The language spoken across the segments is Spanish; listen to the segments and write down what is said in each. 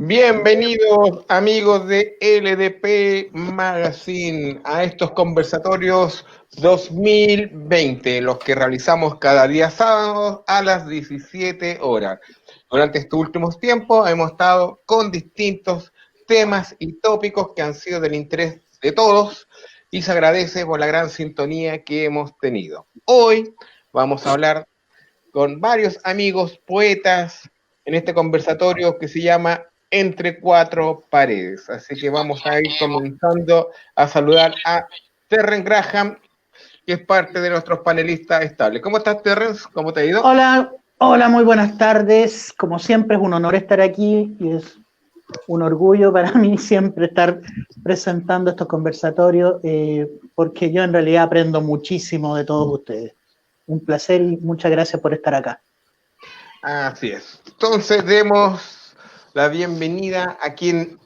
Bienvenidos amigos de LDP Magazine a estos conversatorios 2020, los que realizamos cada día sábado a las 17 horas. Durante estos últimos tiempos hemos estado con distintos temas y tópicos que han sido del interés de todos y se agradece por la gran sintonía que hemos tenido. Hoy vamos a hablar con varios amigos poetas en este conversatorio que se llama Entre Cuatro Paredes. Así que vamos a ir comenzando a saludar a Terrence Graham, que es parte de nuestros panelistas estables. ¿Cómo estás, Terrence? ¿Cómo te ha ido? Hola, muy buenas tardes. Como siempre, es un honor estar aquí y es un orgullo para mí siempre estar presentando estos conversatorios, porque yo en realidad aprendo muchísimo de todos ustedes. Un placer y muchas gracias por estar acá. Así es. Entonces demos la bienvenida a quien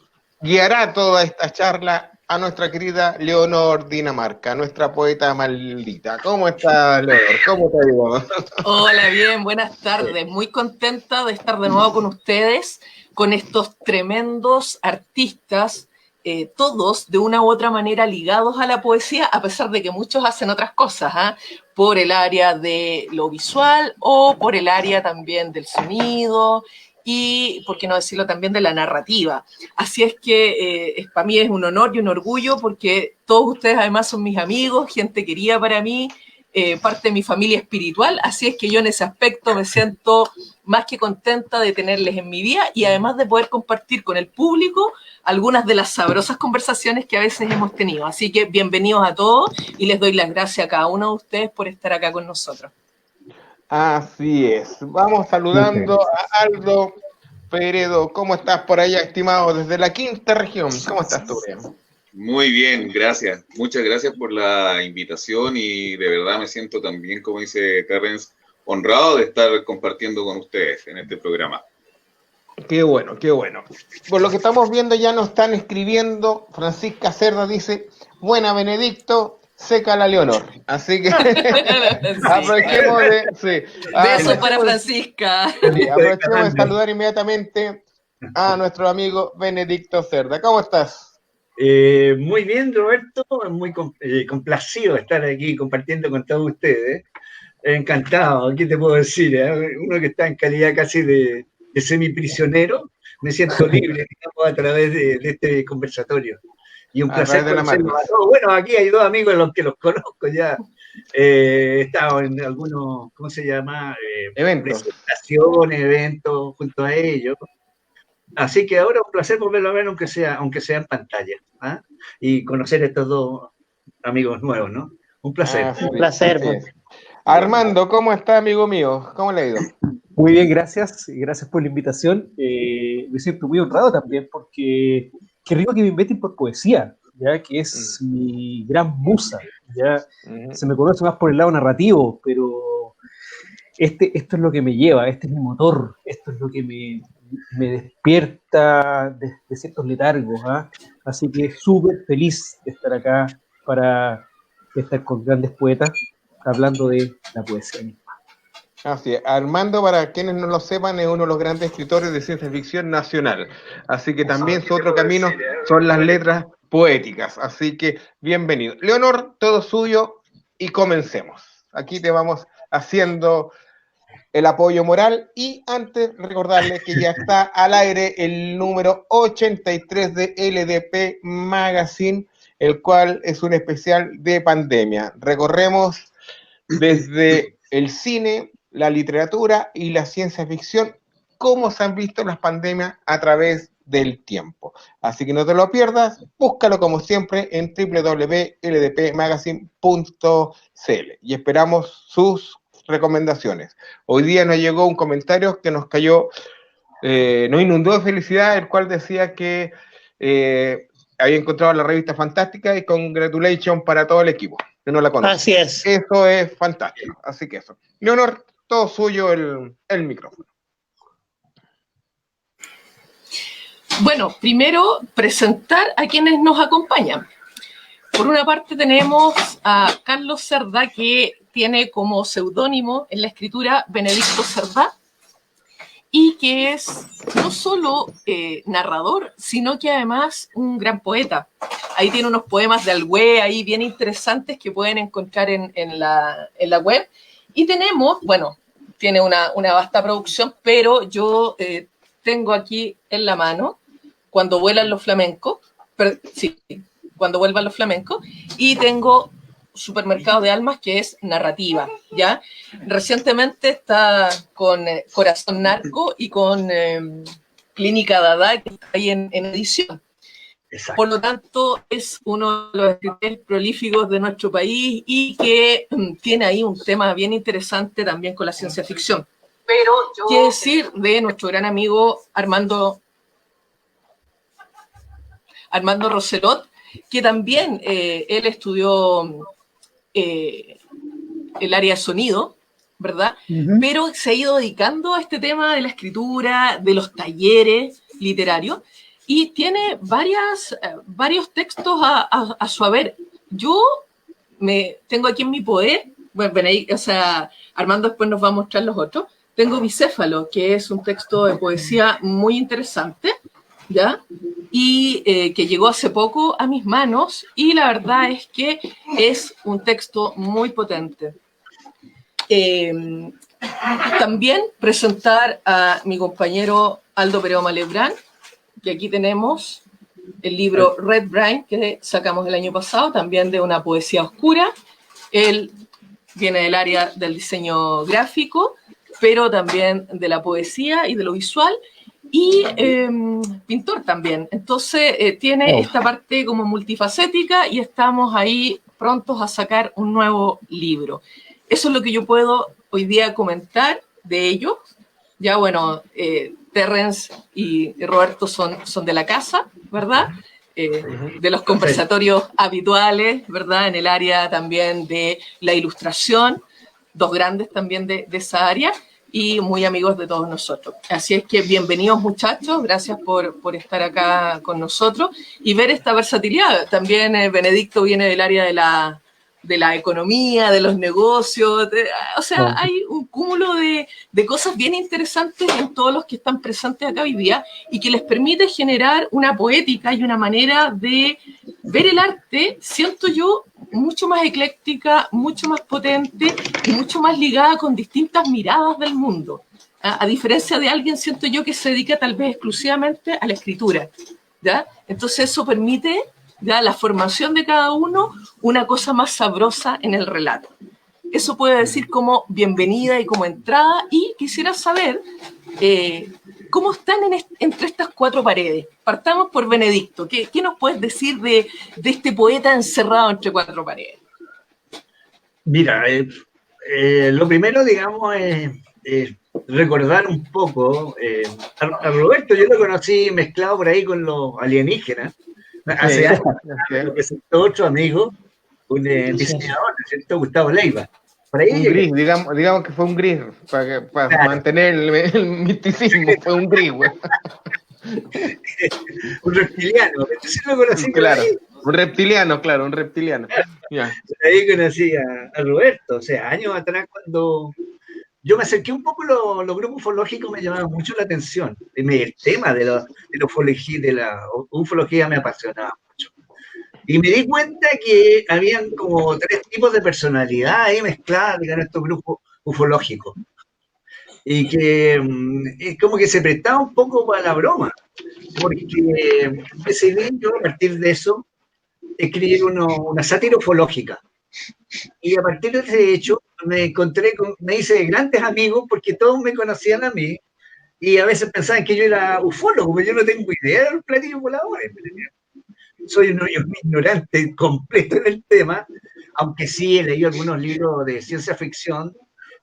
guiará toda esta charla, a nuestra querida Leonor Dinamarca, nuestra poeta maldita. ¿Cómo estás, Leonor? ¿Cómo te ha ido? Hola, bien, buenas tardes. Muy contenta de estar de nuevo con ustedes, con estos tremendos artistas, todos de una u otra manera ligados a la poesía, a pesar de que muchos hacen otras cosas, por el área de lo visual o por el área también del sonido y, por qué no decirlo, también de la narrativa. Así es que para mí es un honor y un orgullo porque todos ustedes además son mis amigos, gente querida para mí, parte de mi familia espiritual, así es que yo en ese aspecto me siento más que contenta de tenerles en mi vida y además de poder compartir con el público algunas de las sabrosas conversaciones que a veces hemos tenido. Así que bienvenidos a todos y les doy las gracias a cada uno de ustedes por estar acá con nosotros. Así es. Vamos saludando a Aldo Peredo. ¿Cómo estás por allá, estimado? Desde la quinta región. ¿Cómo estás tú, bien? Muy bien, gracias. Muchas gracias por la invitación y de verdad me siento también, como dice Terrence, honrado de estar compartiendo con ustedes en este programa. Qué bueno, qué bueno. Por lo que estamos viendo ya nos están escribiendo. Francisca Cerda dice, buena Benedicto, seca la Leonor. Así que aprovechemos de... Sí, besos para Francisca. Sí, aprovechemos de saludar inmediatamente a nuestro amigo Benedicto Cerda. ¿Cómo estás? Muy bien, Roberto, muy complacido de estar aquí compartiendo con todos ustedes. Encantado, ¿qué te puedo decir? Uno que está en calidad casi de semiprisionero, me siento libre, digamos, a través de este conversatorio. Y un placer conocerlos a todos. Bueno, aquí hay dos amigos en los que los conozco ya. He estado en algunos, ¿cómo se llama? Presentaciones, eventos junto a ellos. Así que ahora un placer volverlo a ver, aunque sea en pantalla, y conocer a estos dos amigos nuevos, ¿no? Un placer. Un placer. Sí. Armando, ¿cómo está, amigo mío? ¿Cómo le ha ido? Muy bien, gracias. Gracias por la invitación. Me siento muy honrado también porque qué rico que me inviten por poesía, ya que es mi gran musa. Ya se me conoce más por el lado narrativo, pero esto es lo que me lleva, este es mi motor, esto es lo que me despierta de ciertos letargos, así que súper feliz de estar acá para estar con grandes poetas hablando de la poesía misma. Así es. Armando, para quienes no lo sepan, es uno de los grandes escritores de ciencia ficción nacional, así que también su otro camino son las letras poéticas, así que bienvenido. Leonor, todo suyo y comencemos. Aquí te vamos haciendo el apoyo moral y antes recordarles que ya está al aire el número 83 de LDP Magazine, el cual es un especial de pandemia. Recorremos desde el cine, la literatura y la ciencia ficción, cómo se han visto las pandemias a través del tiempo. Así que no te lo pierdas, búscalo como siempre en www.ldpmagazine.cl y esperamos sus recomendaciones. Hoy día nos llegó un comentario que nos cayó, nos inundó de felicidad, el cual decía que había encontrado la revista fantástica y congratulations para todo el equipo que no la conoce. Así es. Eso es fantástico, así que eso. Leonor, todo suyo el micrófono. Bueno, primero presentar a quienes nos acompañan. Por una parte tenemos a Carlos Cerda, que tiene como seudónimo en la escritura Benedicto Cerda, y que es no solo narrador, sino que además un gran poeta. Ahí tiene unos poemas de Alhué ahí bien interesantes que pueden encontrar en la web. Y tenemos, bueno, tiene una vasta producción, pero yo tengo aquí en la mano Cuando vuelan los flamencos, Cuando vuelvan los flamencos, y tengo Supermercado de Almas, que es narrativa, ¿ya? Recientemente está con Corazón Narco y con Clínica Dada, que está ahí en edición. Exacto. Por lo tanto, es uno de los escritores prolíficos de nuestro país y que tiene ahí un tema bien interesante también con la ciencia ficción. Pero ¿qué decir de nuestro gran amigo Armando Roselot, que también él estudió el área de sonido, ¿verdad? Uh-huh. Pero se ha ido dedicando a este tema de la escritura, de los talleres literarios, y tiene varios textos a su haber. Yo tengo aquí en mi poder, bueno, o sea, Armando después nos va a mostrar los otros, tengo Bicéfalo, que es un texto de poesía muy interesante, ¿ya? Y que llegó hace poco a mis manos, y la verdad es que es un texto muy potente. También presentar a mi compañero Aldo Pereoma Lebrán, que aquí tenemos el libro Red Brain, que sacamos el año pasado, también de una poesía oscura. Él viene del área del diseño gráfico, pero también de la poesía y de lo visual, y pintor también. Entonces tiene esta parte como multifacética y estamos ahí prontos a sacar un nuevo libro. Eso es lo que yo puedo hoy día comentar de ello. Ya bueno, Terrence y Roberto son de la casa, ¿verdad? De los conversatorios habituales, ¿verdad? En el área también de la ilustración, dos grandes también de esa área, y muy amigos de todos nosotros. Así es que bienvenidos, muchachos, gracias por estar acá con nosotros y ver esta versatilidad. También Benedicto viene del área de la economía, de los negocios, o sea, hay un cúmulo de cosas bien interesantes en todos los que están presentes acá hoy día y que les permite generar una poética y una manera de ver el arte, siento yo, mucho más ecléctica, mucho más potente y mucho más ligada con distintas miradas del mundo. A diferencia de alguien, siento yo, que se dedica tal vez exclusivamente a la escritura, ¿ya? Entonces eso permite, ¿ya?, la formación de cada uno, una cosa más sabrosa en el relato. Eso puede decir como bienvenida y como entrada, y quisiera saber cómo están entre estas cuatro paredes. Partamos por Benedicto. ¿Qué nos puedes decir de este poeta encerrado entre cuatro paredes? Mira, lo primero, digamos, es recordar un poco a Roberto. Yo lo conocí mezclado por ahí con los alienígenas. Hace años me presentó otro amigo, un diseñador, ¿cierto? Gustavo Leiva. Por ahí un gris, digamos que fue un gris, para claro, mantener el misticismo, fue un gris, güey. Un reptiliano, entonces lo conocí. Claro, un reptiliano, claro, un reptiliano. Yeah. Ahí conocí a Roberto, o sea, años atrás, cuando yo me acerqué un poco, los grupos ufológicos me llamaban mucho la atención. El tema de la ufología me apasionaba mucho. Y me di cuenta que habían como 3 tipos de personalidad ahí mezcladas en estos grupos ufológicos. Y que como que se prestaba un poco para la broma. Porque decidí yo, a partir de eso, escribir una sátira ufológica. Y a partir de ese hecho, me hice grandes amigos porque todos me conocían a mí. Y a veces pensaban que yo era ufólogo, pero yo no tengo idea de los platillos voladores. Soy un ignorante completo en el tema, aunque sí he leído algunos libros de ciencia ficción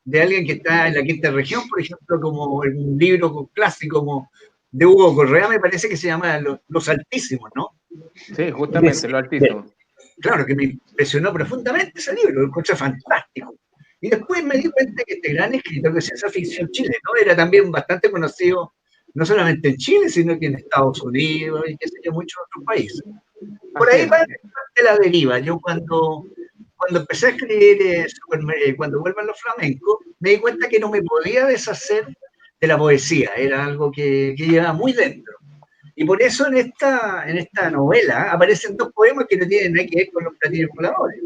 de alguien que está en la quinta región, por ejemplo, como un libro clásico como de Hugo Correa, me parece que se llama Los Altísimos, ¿no? Sí, justamente, Los Altísimos. Claro, que me impresionó profundamente ese libro, lo encontré fantástico. Y después me di cuenta que este gran escritor de ciencia ficción chileno era también bastante conocido, no solamente en Chile, sino que en Estados Unidos y qué sé yo, muchos otros países. Por ahí va la deriva. Yo cuando empecé a escribir Cuando vuelvan los flamencos, me di cuenta que no me podía deshacer la poesía, era algo que llevaba muy dentro. Y por eso en esta novela aparecen dos poemas que no tienen nada que ver con los platillos voladores,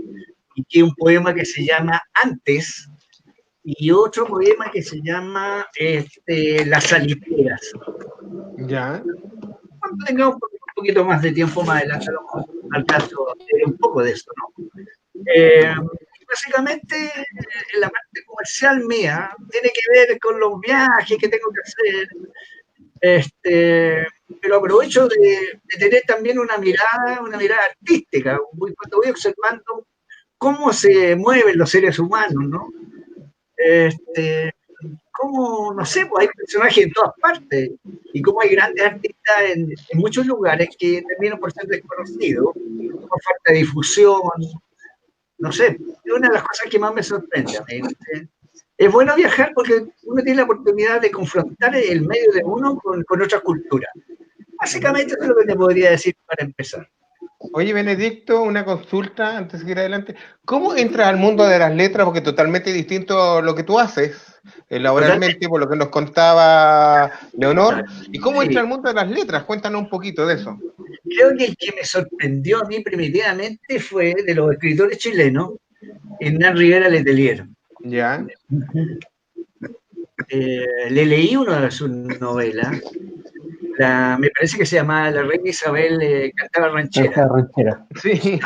y que es un poema que se llama Antes, y otro poema que se llama Las Salitreras. Ya. Cuando tengamos un poquito más de tiempo más adelante, a lo mejor alcanzo a leer un poco de eso, ¿no? Básicamente, la parte comercial mía tiene que ver con los viajes que tengo que hacer, pero aprovecho de tener también una mirada artística, cuando voy observando cómo se mueven los seres humanos, ¿no? Cómo, no sé, pues hay personajes en todas partes y cómo hay grandes artistas en muchos lugares que terminan por ser desconocidos, por falta de difusión, no sé, es una de las cosas que más me sorprende a mí. Es bueno viajar porque uno tiene la oportunidad de confrontar el medio de uno con otra cultura. Básicamente eso es lo que te podría decir para empezar. Oye, Benedicto, una consulta antes de ir adelante. ¿Cómo entras al mundo de las letras? Porque es totalmente distinto a lo que tú haces laboralmente, por lo que nos contaba Leonor. ¿Y cómo entras al mundo de las letras? Cuéntanos un poquito de eso. Creo que el que me sorprendió a mí primitivamente fue de los escritores chilenos, Hernán Rivera Letelier. Ya. Le leí una de sus novelas. Me parece que se llama La Reina Isabel cantaba ranchera. Sí, sí.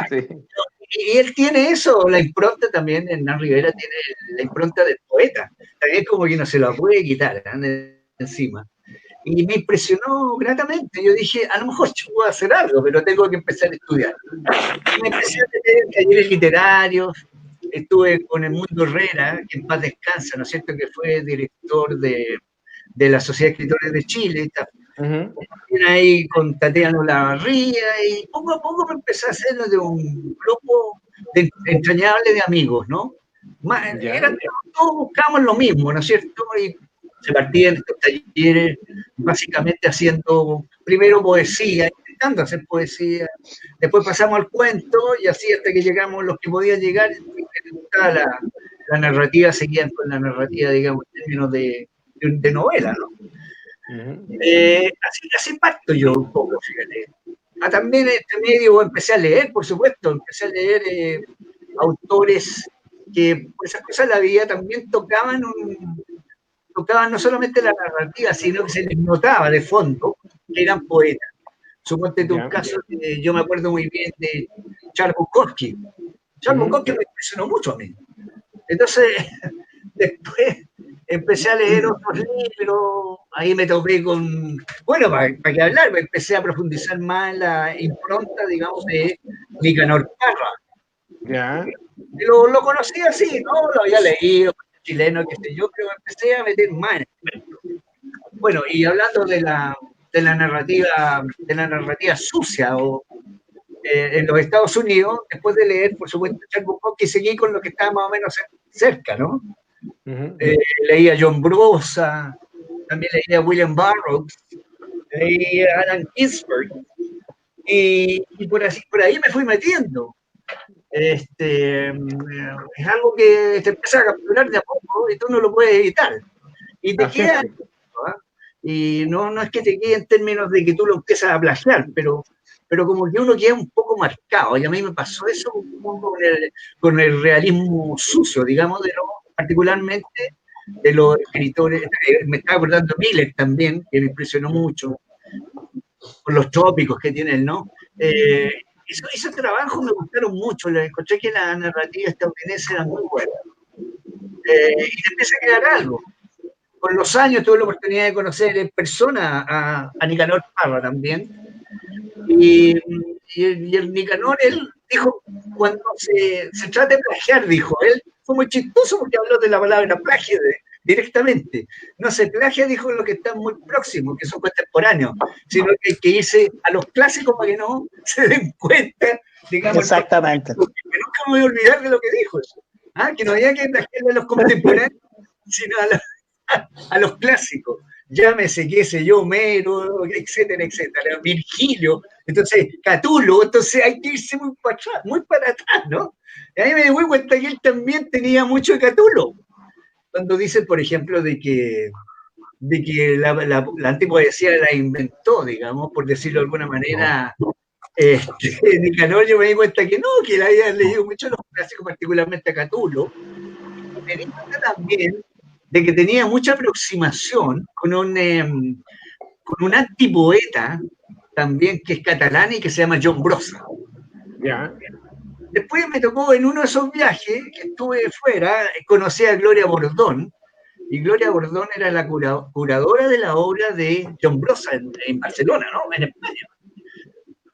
Y él tiene eso, la impronta también, Hernán Rivera tiene la impronta del poeta. También como que no se la puede quitar encima. Y me impresionó gratamente. Yo dije, a lo mejor yo puedo hacer algo, pero tengo que empezar a estudiar. Y me empecé a meter en talleres literarios. Estuve con Edmundo Herrera, que en paz descansa, ¿no es cierto?, que fue director de la Sociedad de Escritores de Chile. Ahí con Tatiana Olavarría, y poco a poco me empecé a hacer de un grupo entrañable de amigos, ¿no? Todos buscábamos lo mismo, ¿no es cierto? Y se partían estos talleres básicamente haciendo primero poesía, intentando hacer poesía, después pasamos al cuento y así hasta que llegamos los que podían llegar, la narrativa, seguían con la narrativa, digamos, en términos de novela, ¿no? Así parto yo un poco, fíjate. También en este medio empecé a leer, por supuesto, empecé a leer autores que por esas cosas de la vida también tocaban no solamente la narrativa, sino que se les notaba de fondo que eran poetas. Suponte un caso que yo me acuerdo muy bien de Charles Bukowski. Charles Bukowski me impresionó mucho a mí. Entonces, después empecé a leer otros libros, ahí me topé con, bueno, para qué hablar, me empecé a profundizar más en la impronta, digamos, de Nicanor Parra. Ya. Lo conocí así, ¿no? Lo había leído, chileno, qué sé yo, pero empecé a meter más en el. Bueno, y hablando de la narrativa sucia en los Estados Unidos, después de leer, por supuesto, Charles Bukowski, seguí con lo que estaba más o menos cerca, ¿no? Leía a John Brosa, también leía a William Burroughs, leía a Alan Ginsberg, y por ahí me fui metiendo. Es algo que te empieza a capturar de a poco y tú no lo puedes evitar. Y te queda, ¿no? Y no es que te quede en términos de que tú lo empiezas a plagiar, pero como que uno queda un poco marcado. Y a mí me pasó eso con el realismo sucio, digamos, particularmente de los escritores. Me estaba acordando de Miller también, que me impresionó mucho, con los tópicos que tiene él, ¿no? Esos trabajos me gustaron mucho, encontré que la narrativa estadounidense era muy buena. Y te empieza a quedar algo. Con los años tuve la oportunidad de conocer en persona a Nicanor Parra también. Y el Nicanor, él dijo, cuando se trata de plagiar, dijo, él fue muy chistoso porque habló de la palabra plagio directamente. No se plagia, dijo, lo que está muy próximo, que son contemporáneos, sino que hay que irse a los clásicos para que no se den cuenta, digamos. Exactamente. Nunca me voy a olvidar de lo que dijo. Que no había que plagiarle a los contemporáneos, sino a los clásicos. Llámese, qué sé yo, Homero, etcétera, etcétera, Virgilio, entonces Catulo, entonces hay que irse muy para atrás, ¿no? Y a mí me doy cuenta que él también tenía mucho de Catulo. Cuando dice, por ejemplo, de que de que la antipoesía la inventó, digamos, por decirlo de alguna manera. Nicanor, yo me di cuenta que no, que él había leído mucho los clásicos, particularmente a Catulo. Y me di cuenta también de que tenía mucha aproximación con un antipoeta también que es catalán y que se llama John Brossa. Ya. Después me tocó en uno de esos viajes que estuve fuera, conocí a Gloria Bordón, y Gloria Bordón era la curadora de la obra de John Brossa en Barcelona, ¿no? En España.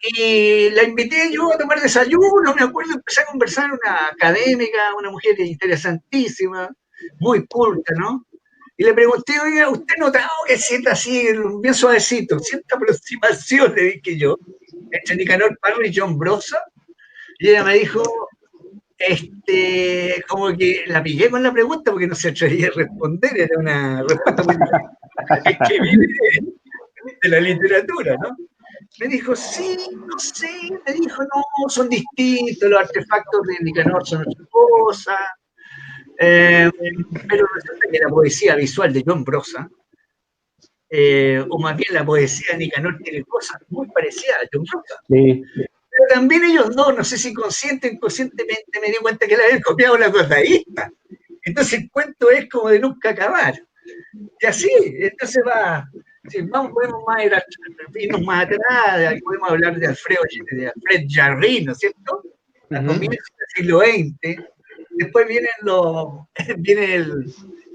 Y la invité yo a tomar desayuno, me acuerdo, empecé a conversar, una académica, una mujer interesantísima, muy culta, ¿no? Y le pregunté, oiga, ¿usted ha notado que sienta así, bien suavecito, cierta aproximación, le dije yo, entre Nicanor Parra y John Brossa? Y ella me dijo, como que la pillé con la pregunta porque no se atrevía a responder, era una respuesta muy que viene de la literatura, ¿no? Me dijo, sí, no sé, me dijo, no, son distintos, los artefactos de Nicanor son otra cosa, pero resulta que la poesía visual de John Brossa, o más bien la poesía de Nicanor, tiene cosas muy parecidas a John Brossa. Sí. Pero también ellos dos, no sé si consciente o inconscientemente, me di cuenta que la habían copiado las dadaístas. Entonces el cuento es como de nunca acabar. Y así, entonces podemos irnos más atrás, podemos hablar de Alfred Jarry, ¿no es cierto? La comienza del siglo XX, después viene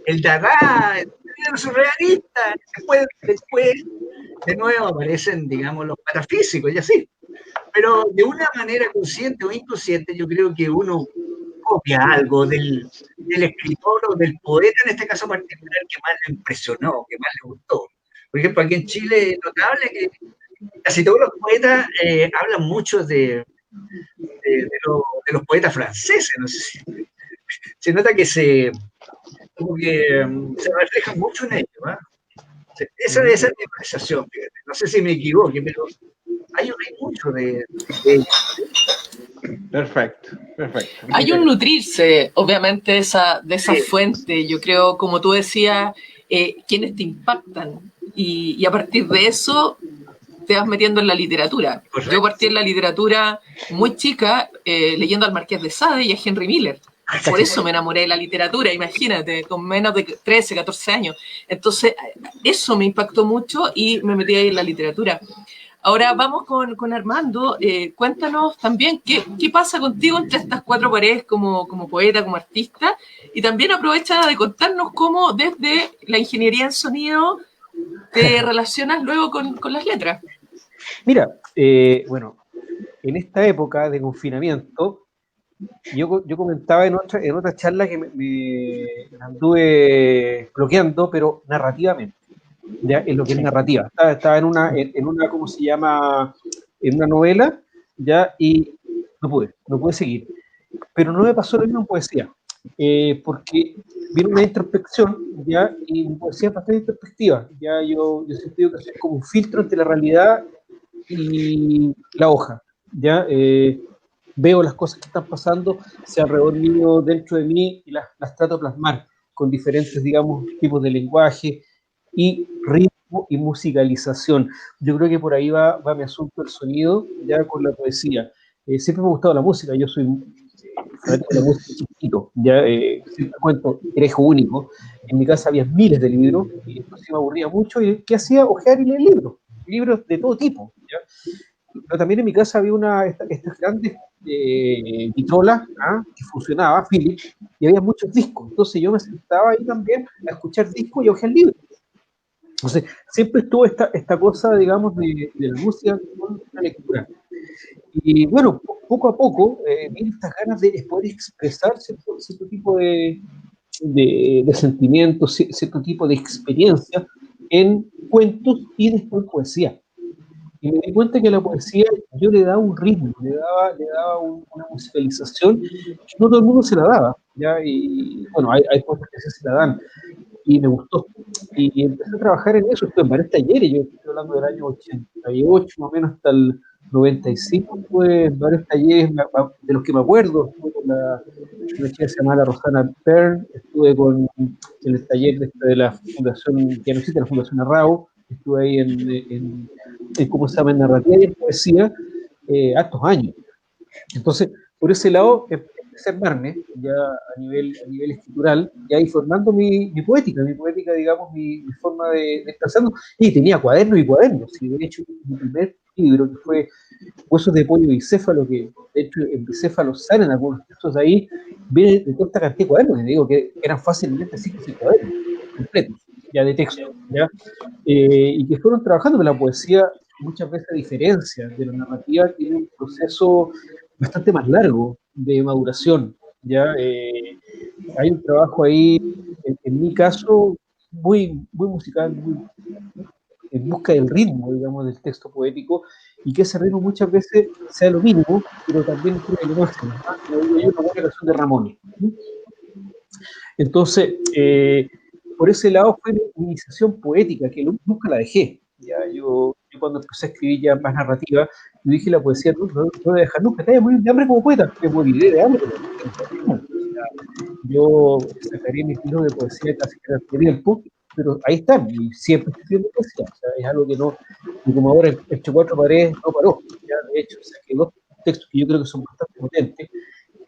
el Dada, vienen los surrealistas, después de nuevo aparecen, digamos, los metafísicos y así. Pero de una manera consciente o inconsciente, yo creo que uno copia algo del escritor o del poeta, en este caso particular, que más le impresionó, que más le gustó. Por ejemplo, aquí en Chile es notable que casi todos los poetas hablan mucho de los poetas franceses, no sé si se nota que se refleja mucho en ellos, ¿eh? Esa debe ser mi apreciación, fíjate. No sé si me equivoque, pero hay mucho de Perfecto. Hay un nutrirse, obviamente, de esa fuente. Yo creo, como tú decías, quienes te impactan. Y a partir de eso te vas metiendo en la literatura. Correcto. Yo partí en la literatura muy chica, leyendo al Marqués de Sade y a Henry Miller. Por eso me enamoré de la literatura, imagínate, con menos de 13, 14 años. Entonces, eso me impactó mucho y me metí ahí en la literatura. Ahora vamos con Armando. Cuéntanos también qué pasa contigo entre estas cuatro paredes como poeta, como artista, y también aprovecha de contarnos cómo desde la ingeniería en sonido te relacionas luego con las letras. Mira, bueno, en esta época de confinamiento, yo comentaba en otra charla que me anduve bloqueando, pero narrativamente, ya en lo que es narrativa. Estaba en una, ¿cómo se llama? En una novela, ya, y no pude seguir. Pero no me pasó lo mismo en poesía, porque viene una introspección, ya, y mi poesía es bastante introspectiva. Ya yo siempre digo que es como un filtro entre la realidad y la hoja, ya. Veo las cosas que están pasando, sea alrededor mío, dentro de mí, y las trato de plasmar con diferentes, digamos, tipos de lenguaje y ritmo y musicalización. Yo creo que por ahí va mi asunto del sonido, ya con la poesía. Siempre me ha gustado la música, yo soy fanático de la música chiquito, ya siempre cuento, era hijo único, en mi casa había miles de libros, y entonces me aburría mucho, y ¿qué hacía? Ojear y leer libros de todo tipo, ¿ya? Pero también en mi casa había estas grandes vitrolas que funcionaba, Philips, y había muchos discos. Entonces yo me sentaba ahí también a escuchar discos y a hojear libros. Entonces siempre estuvo esta cosa, digamos, de la música con la lectura. Y bueno, poco a poco vi estas ganas de poder expresar cierto tipo de sentimientos, cierto tipo de experiencia en cuentos y después poesía. Y me di cuenta que a la poesía yo le daba un ritmo, le daba una musicalización que no todo el mundo se la daba, ¿ya? Y bueno, hay cosas que se la dan, y me gustó. Y empecé a trabajar en eso, estuve en varios talleres, yo estoy hablando del año 88, más o menos, hasta el 95 estuve en varios talleres de los que me acuerdo. Estuve con una chica que se llama Rosana Pern, estuve en el taller de la Fundación, que no existe, la Fundación Arrao, estuve ahí en ¿cómo se llama?, en narrativa y en poesía, hartos años. Entonces, por ese lado, empecé a armarme ya a nivel escritural, ya y formando mi poética, digamos, mi forma de expresarlo. Y tenía cuadernos y cuadernos. Y de hecho, mi primer libro, que fue Huesos de pollo y bicéfalo, que de hecho en bicéfalo salen algunos textos de ahí, viene de toda esta cantidad de cuadernos, y digo que eran fácilmente 5 o 6 cuadernos completos, ya de texto, ¿ya? Y que fueron trabajando con la poesía. Muchas veces, a diferencia de la narrativa, tiene un proceso bastante más largo de maduración, ¿ya? Hay un trabajo ahí, en mi caso, muy musical, muy en busca del ritmo, digamos, del texto poético, y que ese ritmo muchas veces sea lo mínimo, pero también creo que lo máximo. Hay una buena canción de Ramón. Entonces, por ese lado fue mi iniciación poética, que nunca la dejé. Ya, yo cuando empecé a escribir ya más narrativa, yo dije, la poesía no voy a dejar nunca, te voy a morir de hambre como poeta, me moriré de hambre, pero yo sacaré mis libros de poesía casi que al tiempo, pero ahí están, y siempre estoy escribiendo poesía, o sea, es algo que no, y como ahora el Cuatro Paredes no paró, ya de hecho, o sea, que dos textos que yo creo que son bastante potentes,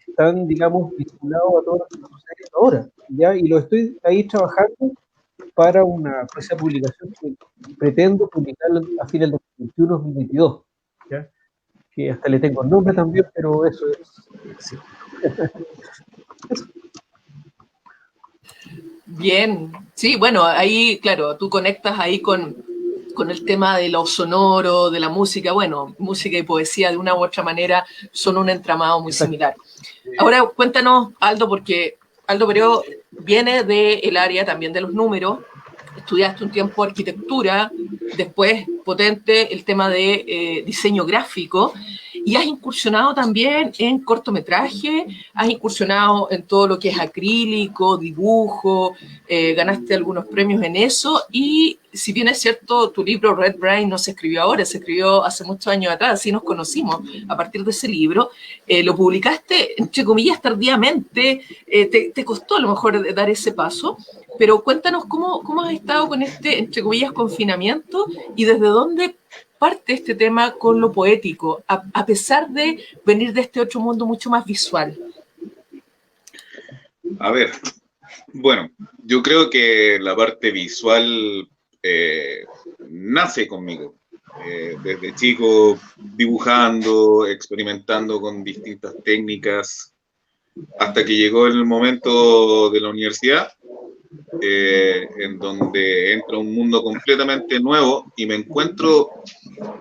están, digamos, vinculados a todo lo que está sucediendo ahora, ya, y lo estoy ahí trabajando para una próxima publicación que pretendo publicar a fines del 2021-2022, ¿ya? Que hasta le tengo el nombre también, pero eso es... Sí. Eso. Bien, sí, bueno, ahí, claro, tú conectas ahí con el tema de lo sonoro, de la música. Bueno, música y poesía de una u otra manera son un entramado muy similar. Ahora cuéntanos, Aldo, porque Aldo Peredo viene del área también de los números, estudiaste un tiempo arquitectura, después potente el tema de diseño gráfico, y has incursionado también en cortometraje, has incursionado en todo lo que es acrílico, dibujo, ganaste algunos premios en eso, y si bien es cierto, tu libro Red Brain no se escribió ahora, se escribió hace muchos años atrás, así nos conocimos a partir de ese libro, lo publicaste, entre comillas, tardíamente, te costó a lo mejor dar ese paso, pero cuéntanos cómo has estado con este, entre comillas, confinamiento, y desde dónde parte este tema con lo poético, a pesar de venir de este otro mundo mucho más visual. A ver, bueno, yo creo que la parte visual nace conmigo. Desde chico dibujando, experimentando con distintas técnicas, hasta que llegó el momento de la universidad, en donde entra un mundo completamente nuevo y me encuentro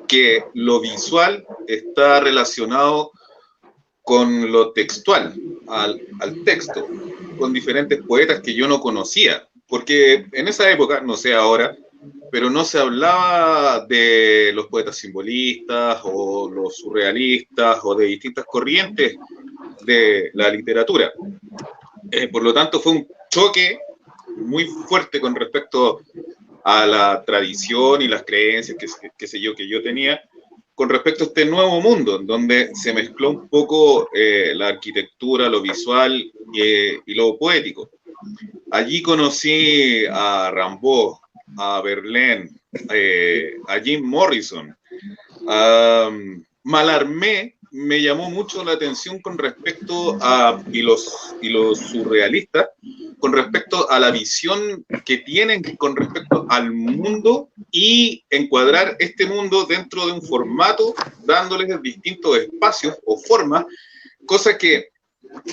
que lo visual está relacionado con lo textual, al texto, con diferentes poetas que yo no conocía, porque en esa época, no sé ahora, pero no se hablaba de los poetas simbolistas o los surrealistas o de distintas corrientes de la literatura. Por lo tanto, fue un choque muy fuerte con respecto a la tradición y las creencias que sé yo, que yo tenía, con respecto a este nuevo mundo, donde se mezcló un poco la arquitectura, lo visual y lo poético. Allí conocí a Rimbaud, a Verlaine, a Jim Morrison, a Mallarmé. Me llamó mucho la atención con respecto a, y los surrealistas, con respecto a la visión que tienen con respecto al mundo y encuadrar este mundo dentro de un formato, dándoles distintos espacios o formas, cosa que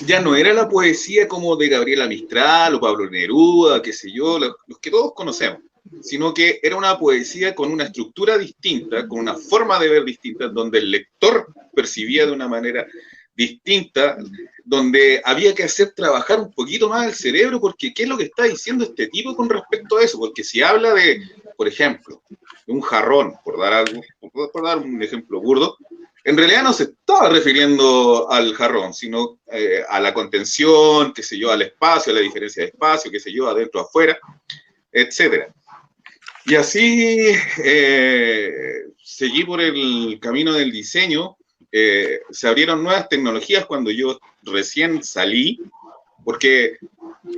ya no era la poesía como de Gabriela Mistral o Pablo Neruda, qué sé yo, los que todos conocemos, sino que era una poesía con una estructura distinta, con una forma de ver distinta, donde el lector percibía de una manera distinta, donde había que hacer trabajar un poquito más el cerebro, porque ¿qué es lo que está diciendo este tipo con respecto a eso? Porque si habla de, por ejemplo, de un jarrón, por dar un ejemplo burdo, en realidad no se estaba refiriendo al jarrón, sino a la contención, qué sé yo, al espacio, a la diferencia de espacio, qué sé yo, adentro, afuera, etcétera. Y así seguí por el camino del diseño, se abrieron nuevas tecnologías cuando yo recién salí, porque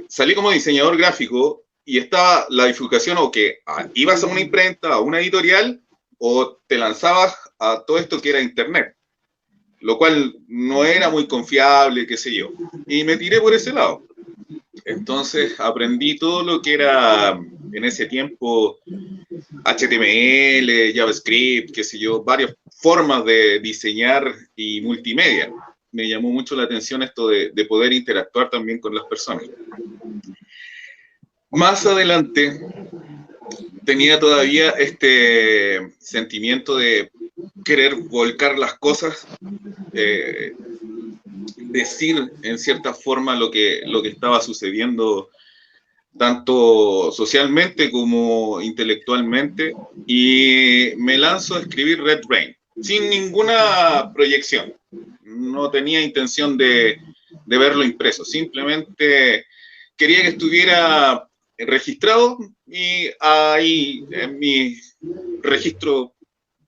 salí como diseñador gráfico y estaba la bifurcación o que ibas a una imprenta, a una editorial, o te lanzabas a todo esto que era internet, lo cual no era muy confiable, qué sé yo, y me tiré por ese lado. Entonces aprendí todo lo que era en ese tiempo HTML, JavaScript, qué sé yo, varias formas de diseñar y multimedia. Me llamó mucho la atención esto de poder interactuar también con las personas. Más adelante tenía todavía este sentimiento de querer volcar las cosas, decir en cierta forma lo que estaba sucediendo tanto socialmente como intelectualmente, y me lanzo a escribir Red Rain sin ninguna proyección. No tenía intención de verlo impreso, simplemente quería que estuviera registrado y ahí en mi registro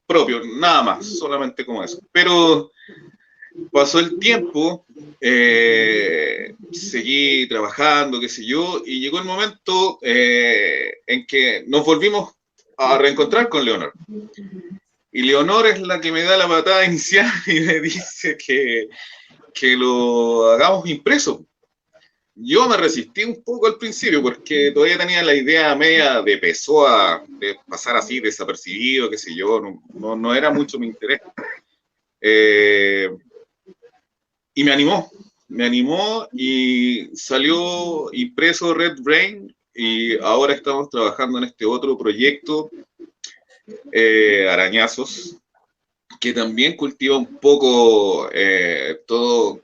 propio, nada más, solamente como eso. Pero pasó el tiempo, seguí trabajando, qué sé yo, y llegó el momento en que nos volvimos a reencontrar con Leonor. Y Leonor es la que me da la patada inicial y me dice que lo hagamos impreso. Yo me resistí un poco al principio porque todavía tenía la idea media de Pessoa, de pasar así desapercibido, qué sé yo, no era mucho mi interés. Y me animó y salió impreso Red Rain, y ahora estamos trabajando en este otro proyecto, Arañazos, que también cultiva un poco todo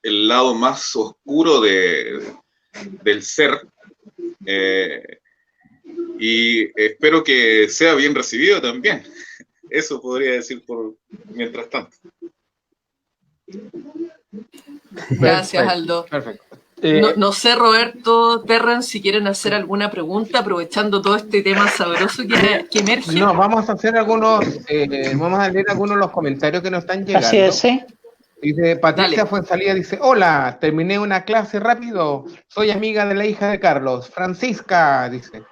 el lado más oscuro del ser, y espero que sea bien recibido también. Eso podría decir por mientras tanto. Gracias, Aldo. Perfecto. No sé, Roberto, Terran, si quieren hacer alguna pregunta, aprovechando todo este tema sabroso que emerge. No, vamos a hacer vamos a leer algunos de los comentarios que nos están llegando. Así es, ¿sí? Dice Patricia Dale. Fuensalida, dice, hola, terminé una clase rápido, soy amiga de la hija de Carlos, Francisca, dice.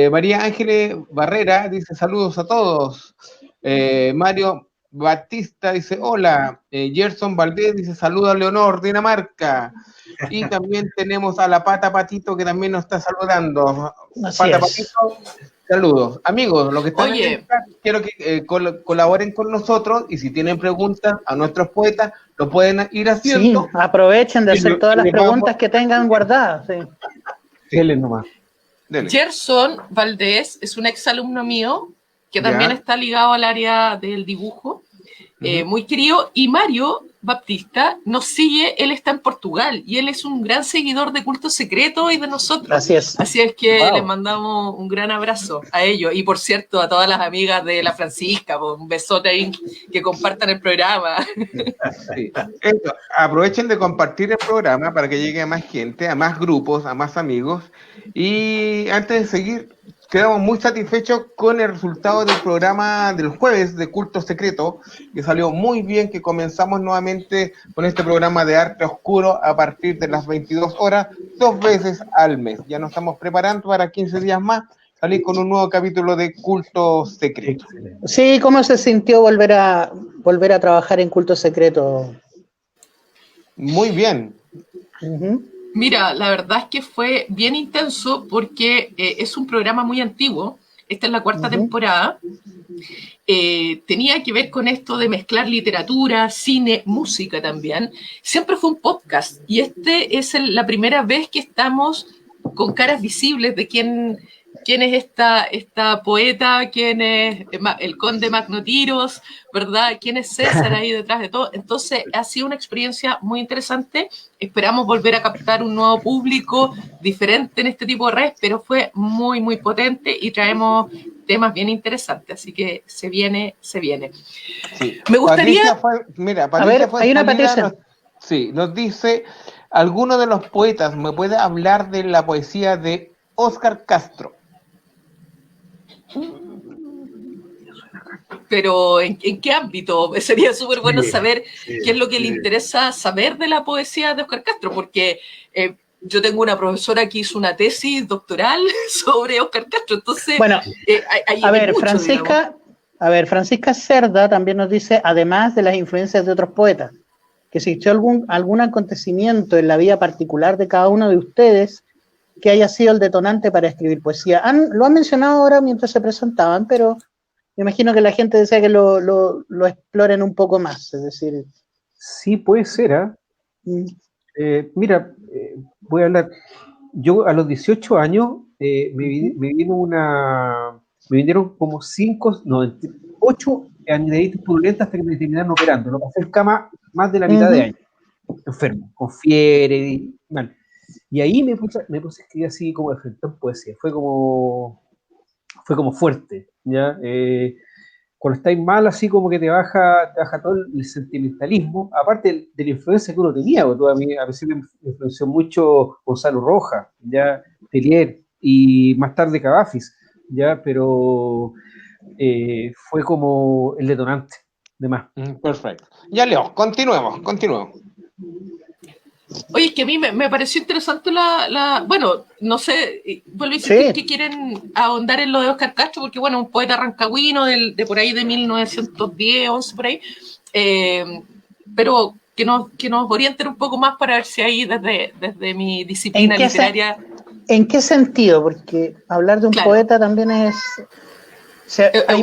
María Ángeles Barrera, dice, saludos a todos. Mario Batista, dice, hola. Gerson Valdés, dice, saludos a Leonor, Dinamarca. Y también tenemos a la Pata Patito, que también nos está saludando. Así Pata es. Patito, saludos. Amigos, los que están Oye. en el chat, quiero que colaboren con nosotros, y si tienen preguntas a nuestros poetas, lo pueden ir Sí, haciendo. aprovechen de hacer todas las Y vamos- preguntas que tengan guardadas. Sí. Dele nomás. Dele. Gerson Valdés es un exalumno mío que también Ya. está ligado al área del dibujo, muy querido, y Mario Baptista nos sigue, él está en Portugal y él es un gran seguidor de Culto Secreto y de nosotros. Así es. Así es que Wow. les mandamos un gran abrazo a ellos, y por cierto a todas las amigas de la Francisca, pues, un besote ahí, que compartan el programa. Sí. Eso, aprovechen de compartir el programa para que llegue a más gente, a más grupos, a más amigos. Y antes de seguir, quedamos muy satisfechos con el resultado del programa del jueves de Culto Secreto, que salió muy bien, que comenzamos nuevamente con este programa de arte oscuro a partir de las 22 horas, 2 veces al mes. Ya nos estamos preparando para 15 días más, salir con un nuevo capítulo de Culto Secreto. Sí, ¿cómo se sintió volver a trabajar en Culto Secreto? Muy bien. Ujú. Mira, la verdad es que fue bien intenso porque es un programa muy antiguo. Esta es la cuarta temporada. Tenía que ver con esto de mezclar literatura, cine, música también. Siempre fue un podcast, y este es la primera vez que estamos con caras visibles de quién es esta poeta, quién es el conde Magnotiros, ¿verdad? ¿Quién es César ahí detrás de todo? Entonces ha sido una experiencia muy interesante. Esperamos volver a captar un nuevo público diferente en este tipo de redes, pero fue muy, muy potente y traemos temas bien interesantes, así que se viene. Sí. Me gustaría... Patricia A ver, hay una Patricia. Nos dice, ¿alguno de los poetas me puede hablar de la poesía de Óscar Castro? pero ¿en qué ámbito? Sería súper bueno saber qué es lo que le interesa saber de la poesía de Óscar Castro, porque yo tengo una profesora que hizo una tesis doctoral sobre Óscar Castro, entonces... Bueno, hay a ver, mucho, Francisca Cerda también nos dice, además de las influencias de otros poetas, que existió algún acontecimiento en la vida particular de cada uno de ustedes que haya sido el detonante para escribir poesía. Lo han mencionado ahora mientras se presentaban, pero me imagino que la gente desea que lo exploren un poco más, es decir... Sí, puede ser, ¿ah? Mira, voy a hablar. Yo a los 18 años me vinieron como 8 anideritis purulentas hasta que me terminaron operando. Lo pasé en cama más de la mitad de año, enfermo, con fiebre, mal. Y ahí me puse a escribir así como de frente en poesía. Fue como fuerte, ¿ya? Cuando estáis mal, así como que te baja todo el sentimentalismo, aparte de la influencia que uno tenía, porque a mí a veces me influenció mucho Gonzalo Rojas, ya Telier, y más tarde Cavafis, ya, pero fue como el detonante de más. Perfecto. Ya, Leo, continuemos. Oye, es que a mí me pareció interesante bueno, no sé, vuelvo a decir que quieren ahondar en lo de Óscar Castro, porque bueno, un poeta rancagüino de por ahí de 1910, 11 por ahí, pero que nos orienten un poco más para ver si ahí desde mi disciplina literaria... ¿En qué sentido? Porque hablar de un poeta también es... O sea, hay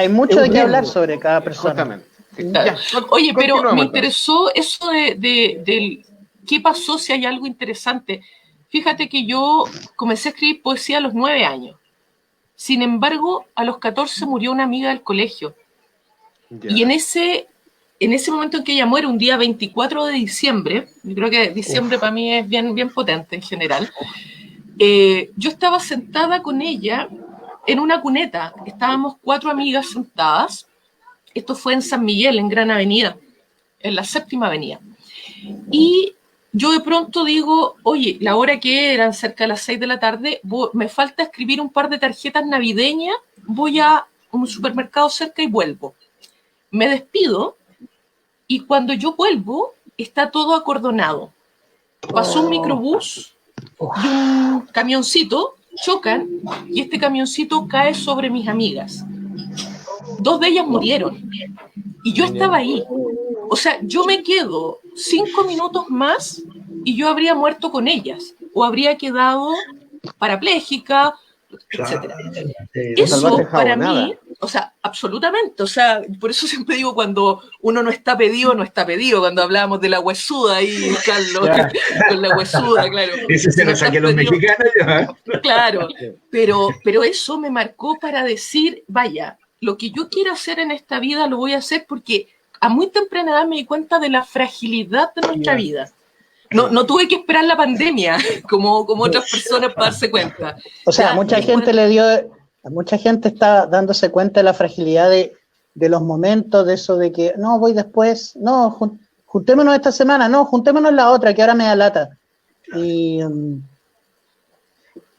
mucho de qué hablar sobre cada persona. Justamente. Claro. Oye, pero me interesó eso de qué pasó, si hay algo interesante. Fíjate que yo comencé a escribir poesía a los 9 años. Sin embargo, a los 14 murió una amiga del colegio. Y en ese momento en que ella muere, un día 24 de diciembre, yo creo que diciembre para mí es bien, bien potente en general, yo estaba sentada con ella en una cuneta. Estábamos 4 amigas sentadas. Esto fue en San Miguel, en Gran Avenida, en la 7ª Avenida. Y yo de pronto digo, oye, la hora que eran, cerca de las 6 de la tarde, me falta escribir un par de tarjetas navideñas, voy a un supermercado cerca y vuelvo. Me despido y cuando yo vuelvo, está todo acordonado. Pasó un microbús y un camioncito, chocan y este camioncito cae sobre mis amigas. 2 de ellas murieron y yo estaba ahí. O sea, yo me quedo 5 minutos más y yo habría muerto con ellas o habría quedado parapléjica, etcétera. Eso para mí, o sea, absolutamente, o sea, por eso siempre digo, cuando uno no está pedido, no está pedido. Cuando hablábamos de la huesuda ahí, Carlos, con la huesuda, claro. Eso se lo saqué a los mexicanos ya. Claro, pero eso me marcó para decir, vaya, lo que yo quiero hacer en esta vida lo voy a hacer porque a muy temprana edad me di cuenta de la fragilidad de nuestra vida. No tuve que esperar la pandemia como otras personas para darse cuenta. O sea, mucha gente está dándose cuenta de la fragilidad de los momentos, de eso de que no, voy después, no, juntémonos esta semana, no, juntémonos la otra, que ahora me da lata.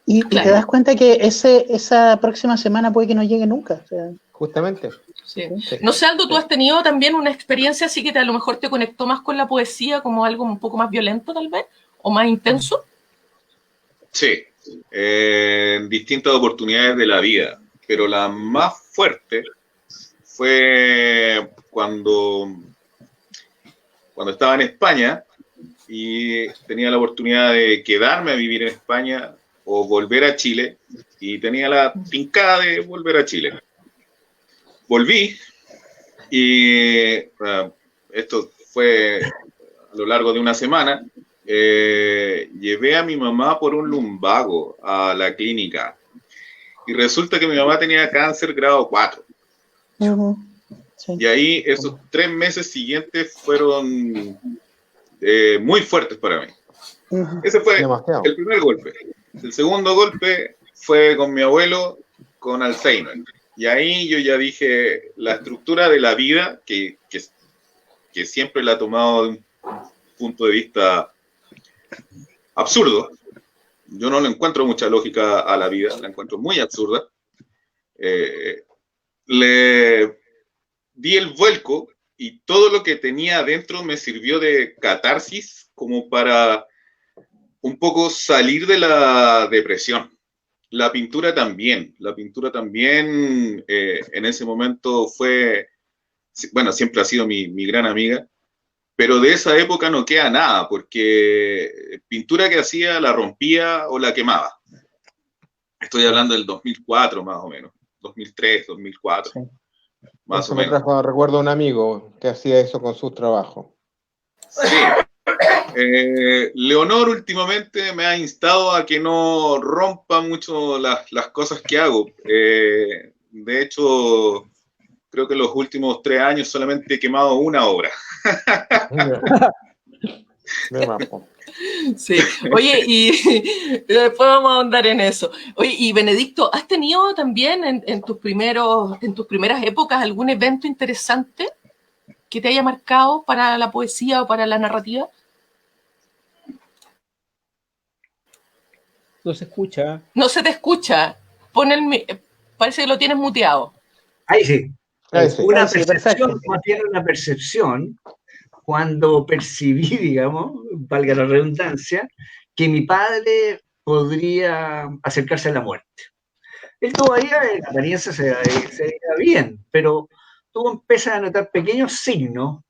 Y te das cuenta que esa próxima semana puede que no llegue nunca. O sea, justamente. Sí. No sé, Aldo, ¿tú has tenido también una experiencia así que a lo mejor te conectó más con la poesía, como algo un poco más violento tal vez, o más intenso? Sí, en distintas oportunidades de la vida, pero la más fuerte fue cuando estaba en España y tenía la oportunidad de quedarme a vivir en España o volver a Chile, y tenía la tincada de volver a Chile. Volví y esto fue a lo largo de una semana. Llevé a mi mamá por un lumbago a la clínica y resulta que mi mamá tenía cáncer grado 4. Sí. Y ahí esos 3 meses siguientes fueron muy fuertes para mí. Ese fue el primer golpe. El segundo golpe fue con mi abuelo con Alzheimer. Y ahí yo ya dije, la estructura de la vida, que siempre la he tomado de un punto de vista absurdo. Yo no le encuentro mucha lógica a la vida, la encuentro muy absurda. le di el vuelco y todo lo que tenía adentro me sirvió de catarsis como para un poco salir de la depresión. La pintura también en ese momento fue, bueno, siempre ha sido mi gran amiga, pero de esa época no queda nada, porque pintura que hacía la rompía o la quemaba. Estoy hablando del 2004 más o menos, 2003, 2004, sí. Más eso o menos. Recuerdo a un amigo que hacía eso con sus trabajos. Sí. Leonor últimamente me ha instado a que no rompa mucho las cosas que hago. De hecho, creo que los últimos 3 años solamente he quemado una obra. Sí, oye, y después vamos a ahondar en eso. Oye, y Benedicto, ¿has tenido también en tus primeras épocas algún evento interesante que te haya marcado para la poesía o para la narrativa? No se escucha. No se te escucha. Parece que lo tienes muteado. Ahí sí. Una percepción cuando percibí, digamos, valga la redundancia, que mi padre podría acercarse a la muerte. Él todavía en apariencia se veía bien, pero tú empiezas a notar pequeños signos,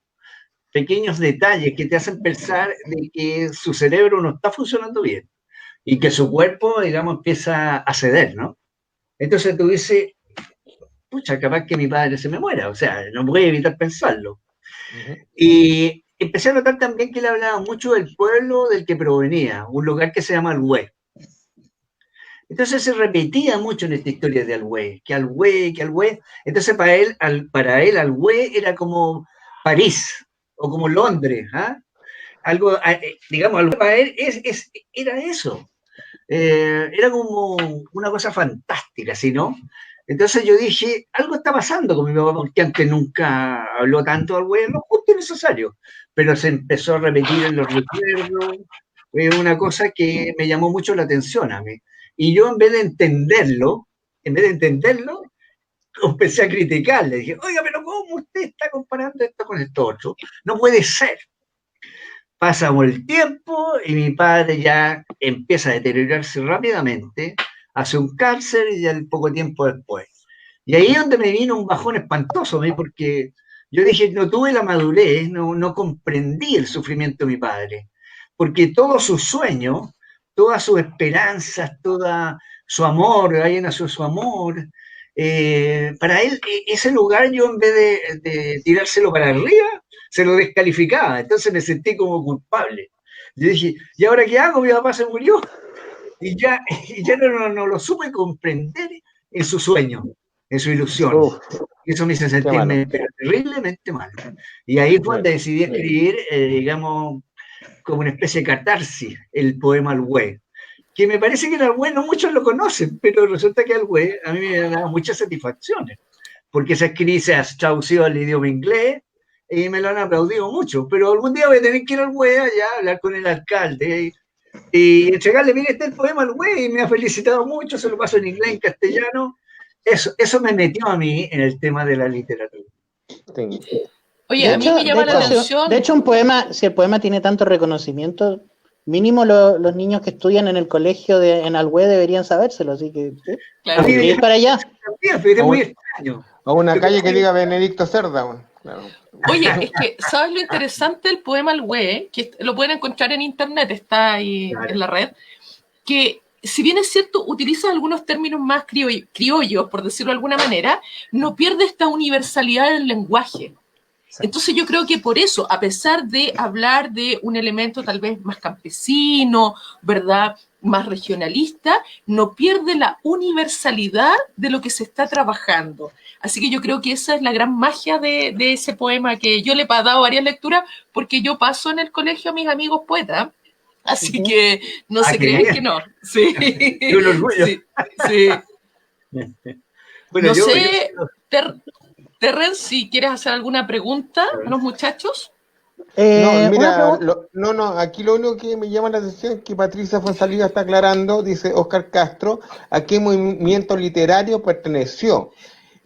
pequeños detalles que te hacen pensar de que su cerebro no está funcionando bien y que su cuerpo, digamos, empieza a ceder, ¿no? Entonces tú dices, pucha, capaz que mi padre se me muera, o sea, no voy a evitar pensarlo. Y empecé a notar también que él hablaba mucho del pueblo del que provenía, un lugar que se llama Alhué. Entonces se repetía mucho en esta historia de Alhué, que Alhué, que Alhué. Entonces para él Alhué era como París o como Londres, ¿ah? Algo, digamos, Alhué para él era eso. Era como una cosa fantástica, ¿sí, no? Entonces yo dije, algo está pasando con mi papá, porque antes nunca habló tanto al güey, lo justo y necesario, pero se empezó a repetir en los recuerdos, una cosa que me llamó mucho la atención a mí. Y yo en vez de entenderlo, empecé a criticarle, dije, oiga, pero ¿cómo usted está comparando esto con esto otro? No puede ser. Pasamos el tiempo y mi padre ya empieza a deteriorarse rápidamente, hace un cáncer y ya el poco tiempo después. Y ahí es donde me vino un bajón espantoso, ¿sí? Porque yo dije, no tuve la madurez, no comprendí el sufrimiento de mi padre, porque todos sus sueños, todas sus esperanzas, todo su amor, ahí nació su amor, para él ese lugar yo en vez de tirárselo para arriba, se lo descalificaba, entonces me sentí como culpable. Yo dije, ¿y ahora qué hago? Mi papá se murió. Y ya no lo supe comprender en su sueño, en su ilusión. Y eso me hizo sentirme terriblemente mal. Y ahí fue donde decidí escribir, digamos, como una especie de catarsis, el poema Alhué. Que me parece que el Alhué no muchos lo conocen, pero resulta que Alhué a mí me da muchas satisfacciones, porque se ha traducido al idioma inglés y me lo han aplaudido mucho. Pero algún día voy a tener que ir al Alhué allá a hablar con el alcalde y entregarle, mire, está el poema al güey, y me ha felicitado mucho, se lo paso en inglés, en castellano. Eso me metió a mí en el tema de la literatura. Sí. Oye, a mí me llama la atención. De hecho, un poema, si el poema tiene tanto reconocimiento, mínimo los niños que estudian en el colegio en Alhué deberían sabérselo, así que claro. Ir para allá. Es muy extraño. O una calle que diga Benedicto Cerda. Claro. Oye, es que, ¿sabes lo interesante del poema Alhué? Que lo pueden encontrar en internet, está ahí en la red, que si bien es cierto, utiliza algunos términos más criollos, por decirlo de alguna manera, no pierde esta universalidad del lenguaje. Entonces yo creo que por eso, a pesar de hablar de un elemento tal vez más campesino, ¿verdad?, más regionalista, no pierde la universalidad de lo que se está trabajando. Así que yo creo que esa es la gran magia de ese poema, que yo le he dado varias lecturas porque yo paso en el colegio a mis amigos poetas, así que no se crean que no. Sí. Un orgullo. Sí. Bueno, no sé, Terren, si quieres hacer alguna pregunta a los muchachos. No, mira, aquí lo único que me llama la atención es que Patricia Fonsalida está aclarando, dice Oscar Castro, a qué movimiento literario perteneció.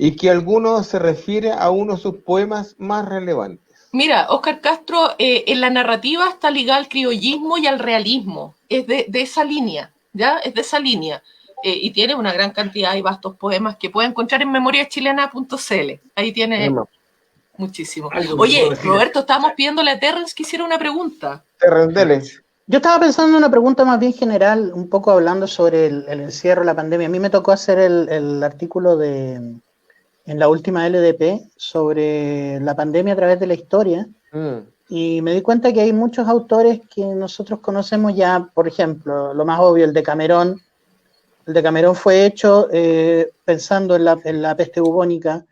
y que alguno se refiere a uno de sus poemas más relevantes. Mira, Óscar Castro, en la narrativa está ligada al criollismo y al realismo, es de esa línea, ¿ya? Es de esa línea. Y tiene una gran cantidad de vastos poemas que puede encontrar en memoriachilena.cl. Ahí tiene muchísimo. Oye, Roberto, estábamos pidiéndole a Terrence que hiciera una pregunta. Terrence, dele. Yo estaba pensando en una pregunta más bien general, un poco hablando sobre el encierro, la pandemia. A mí me tocó hacer el artículo en la última LDP sobre la pandemia a través de la historia. Y me di cuenta que hay muchos autores que nosotros conocemos ya, por ejemplo, lo más obvio, el de Cameron. El de Cameron fue hecho pensando en la peste bubónica.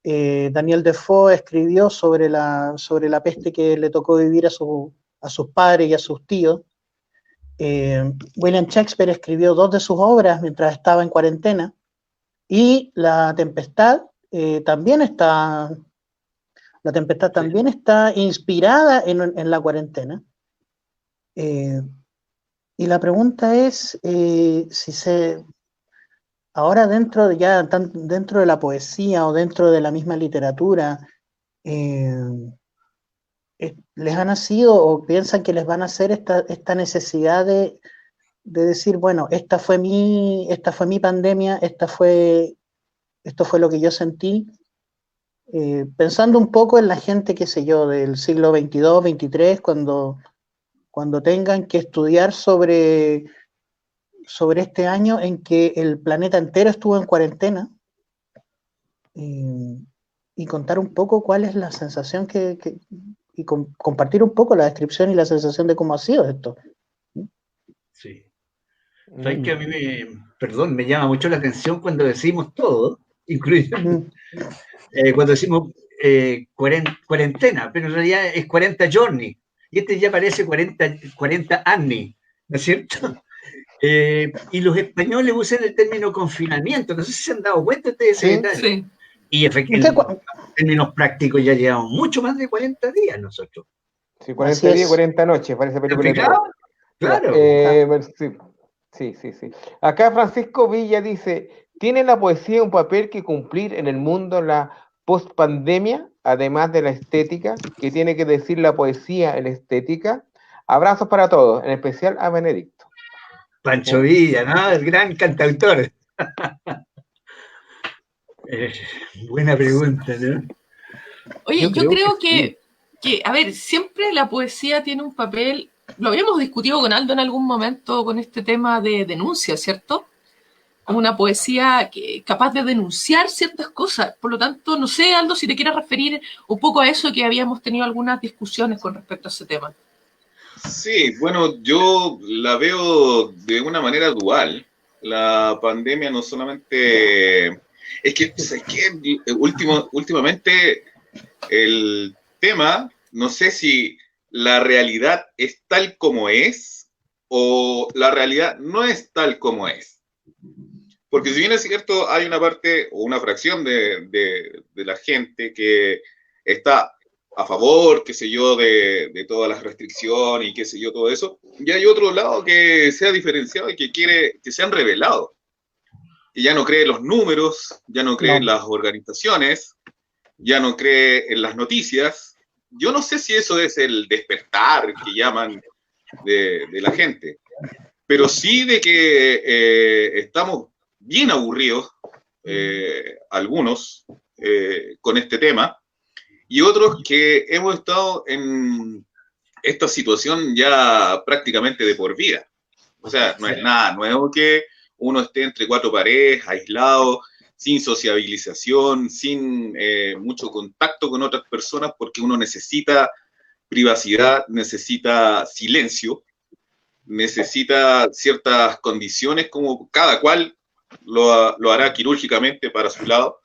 Daniel Defoe escribió sobre la peste que le tocó vivir a sus padres y a sus tíos. William Shakespeare escribió 2 de sus obras mientras estaba en cuarentena. Y La Tempestad también está inspirada en la cuarentena. Y la pregunta es ahora dentro de la poesía o dentro de la misma literatura, les ha nacido o piensan que les van a hacer esta necesidad de decir, bueno, esta fue mi pandemia, esto fue lo que yo sentí, pensando un poco en la gente, qué sé yo, del siglo XXII, XXIII, cuando tengan que estudiar sobre este año en que el planeta entero estuvo en cuarentena, y contar un poco cuál es la sensación y compartir un poco la descripción y la sensación de cómo ha sido esto. Sí. ¿Sabes que a mí me llama mucho la atención cuando decimos todo, incluyendo cuando decimos cuarentena, pero en realidad es 40 journey, y este ya parece 40 anni, ¿no es cierto? Y los españoles usan el término confinamiento, no sé si se han dado cuenta de ese detalle. Sí. Y efectivamente, en términos prácticos ya llevamos mucho más de 40 días nosotros. Sí, 40 días, 40 noches, parece película. Claro. Sí. Acá Francisco Villa dice, ¿tiene la poesía un papel que cumplir en el mundo en la post-pandemia, además de la estética? ¿Qué tiene que decir la poesía en la estética? Abrazos para todos, en especial a Benedicto. Pancho Villa, ¿no? El gran cantautor. Buena pregunta, ¿no? Oye, yo creo que, a ver, siempre la poesía tiene un papel, lo habíamos discutido con Aldo en algún momento con este tema de denuncia, ¿cierto? Como una poesía capaz de denunciar ciertas cosas. Por lo tanto, no sé, Aldo, si te quieres referir un poco a eso, que habíamos tenido algunas discusiones con respecto a ese tema. Sí, bueno, yo la veo de una manera dual. La pandemia no solamente... Es que últimamente el tema, no sé si la realidad es tal como es o la realidad no es tal como es. Porque si bien es cierto, hay una parte o una fracción de la gente que está a favor, qué sé yo, de todas las restricciones y qué sé yo, todo eso, y hay otro lado que se ha diferenciado y que quiere que se han revelado. Que ya no cree en los números, ya no cree en las organizaciones, ya no cree en las noticias. Yo no sé si eso es el despertar que llaman de la gente, pero sí de que estamos bien aburridos, algunos, con este tema, y otros que hemos estado en esta situación ya prácticamente de por vida. O sea, no es nada nuevo que uno esté entre 4 paredes, aislado, sin sociabilización, sin mucho contacto con otras personas, porque uno necesita privacidad, necesita silencio, necesita ciertas condiciones, como cada cual lo hará quirúrgicamente para su lado.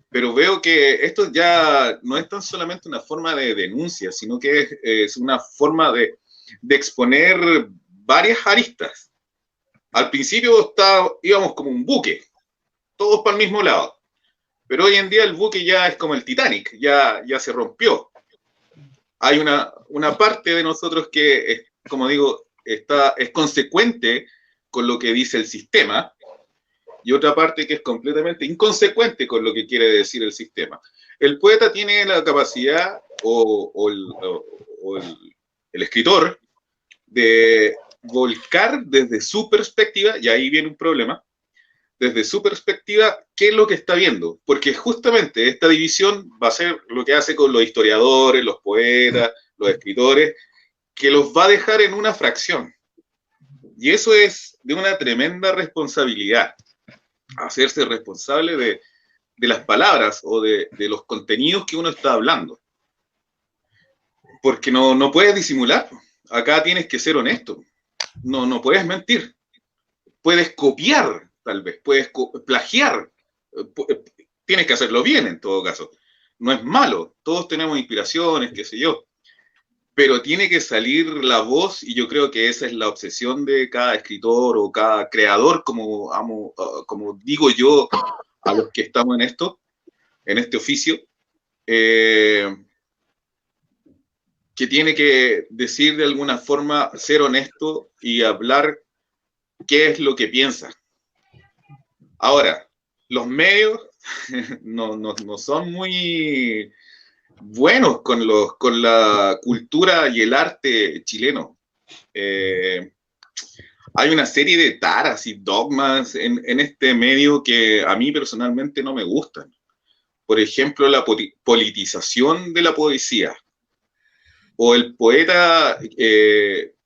Pero veo que esto ya no es tan solamente una forma de denuncia, sino que es una forma de exponer varias aristas. Al principio íbamos como un buque, todos para el mismo lado. Pero hoy en día el buque ya es como el Titanic, ya se rompió. Hay una parte de nosotros que, como digo, es consecuente con lo que dice el sistema, y otra parte que es completamente inconsecuente con lo que quiere decir el sistema. El poeta tiene la capacidad, o el escritor, de volcar desde su perspectiva, y ahí viene un problema, desde su perspectiva, qué es lo que está viendo, porque justamente esta división va a ser lo que hace con los historiadores, los poetas, los escritores, que los va a dejar en una fracción. Y eso es de una tremenda responsabilidad, hacerse responsable de las palabras o de los contenidos que uno está hablando. Porque no puedes disimular. Acá tienes que ser honesto. No puedes mentir. Puedes copiar, tal vez. Puedes plagiar. Tienes que hacerlo bien, en todo caso. No es malo. Todos tenemos inspiraciones, qué sé yo. Pero tiene que salir la voz, y yo creo que esa es la obsesión de cada escritor o cada creador, como digo yo a los que estamos en esto, en este oficio, que tiene que decir de alguna forma, ser honesto y hablar qué es lo que piensa. Ahora, los medios no son muy buenos con la cultura y el arte chileno. Hay una serie de taras y dogmas en este medio que a mí personalmente no me gustan. Por ejemplo, la politización de la poesía. O el poeta,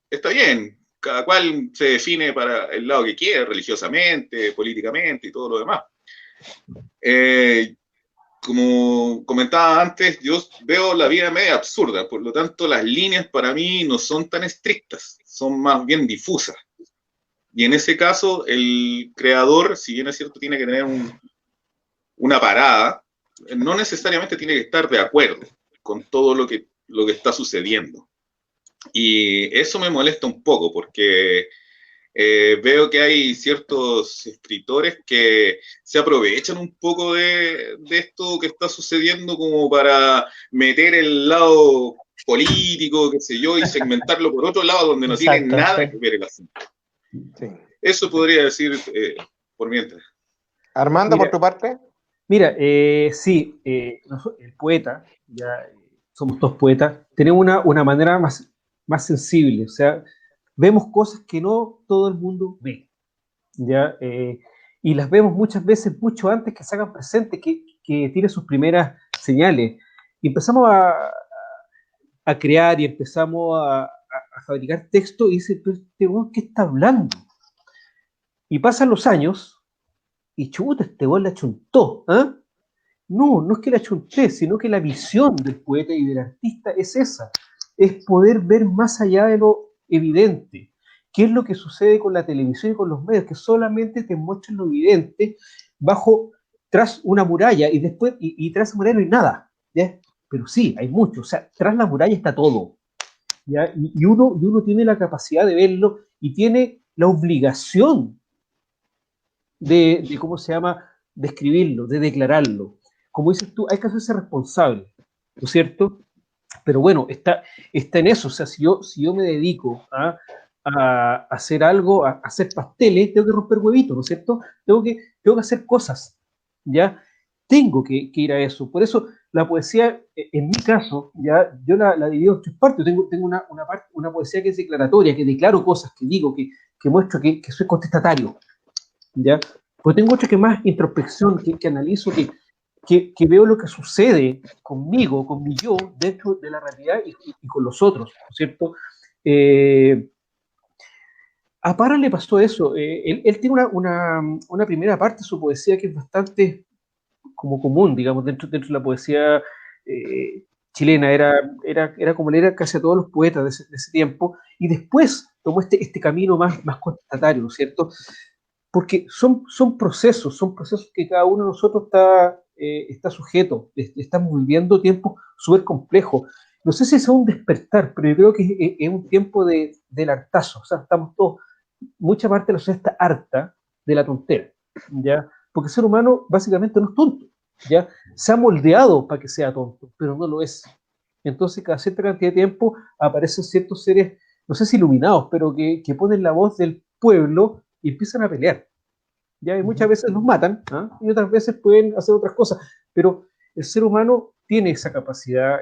está bien, cada cual se define para el lado que quiere, religiosamente, políticamente y todo lo demás. Como comentaba antes, yo veo la vida media absurda, por lo tanto las líneas para mí no son tan estrictas, son más bien difusas. Y en ese caso, el creador, si bien es cierto, tiene que tener una parada, no necesariamente tiene que estar de acuerdo con todo lo que está sucediendo. Y eso me molesta un poco, porque veo que hay ciertos escritores que se aprovechan un poco de esto que está sucediendo como para meter el lado político, qué sé yo, y segmentarlo por otro lado donde no tiene nada que ver el asunto. Sí. Eso podría decir por mientras. Armando, por tu parte. Mira, sí, el poeta, ya somos todos poetas, tenemos una manera más sensible, o sea, vemos cosas que no todo el mundo ve, ¿ya? Y las vemos muchas veces mucho antes que se hagan presentes, que tiene sus primeras señales. Y empezamos a crear y empezamos a fabricar texto y dice, ¿qué está hablando? Y pasan los años y chuta, este gol la achuntó, ¿eh? No es que la achunté, sino que la visión del poeta y del artista es esa, es poder ver más allá de lo evidente. ¿Qué es lo que sucede con la televisión y con los medios? Que solamente te muestran lo evidente tras una muralla y después, y tras la muralla no hay nada, ¿ya? Pero sí, hay mucho, o sea, tras la muralla está todo, ¿ya? Y uno tiene la capacidad de verlo y tiene la obligación de ¿cómo se llama?, de escribirlo, de declararlo. Como dices tú, hay que hacerse responsable, ¿no es cierto? Pero bueno, está en eso. O sea, si yo me dedico a hacer algo, a hacer pasteles, tengo que romper huevitos, ¿no es cierto? Tengo que hacer cosas, ¿ya? Tengo que ir a eso. Por eso la poesía, en mi caso, ya yo la divido en tres partes. Tengo una poesía que es declaratoria, que declaro cosas, que digo, que muestro que soy contestatario, ¿ya? Pues tengo otra que más introspección, que analizo, que veo lo que sucede conmigo, con mi yo, dentro de la realidad y con los otros, ¿no es cierto? A Parra le pasó eso. Él tiene una primera parte de su poesía que es bastante como común, digamos, dentro de la poesía chilena. Era como leer casi a todos los poetas de ese tiempo, y después tomó este camino más contestatario, ¿no es cierto? Porque son procesos que cada uno de nosotros está sujeto, estamos viviendo tiempos súper complejos. No sé si es un despertar, pero yo creo que es un tiempo del hartazo. O sea, estamos todos, mucha parte de la sociedad está harta de la tontera, ¿ya? Porque el ser humano básicamente no es tonto, ¿ya? Se ha moldeado para que sea tonto, pero no lo es. Entonces, cada cierta cantidad de tiempo aparecen ciertos seres, no sé si iluminados, pero que ponen la voz del pueblo y empiezan a pelear, ya, y muchas veces nos matan, ¿ah? Y otras veces pueden hacer otras cosas, pero el ser humano tiene esa capacidad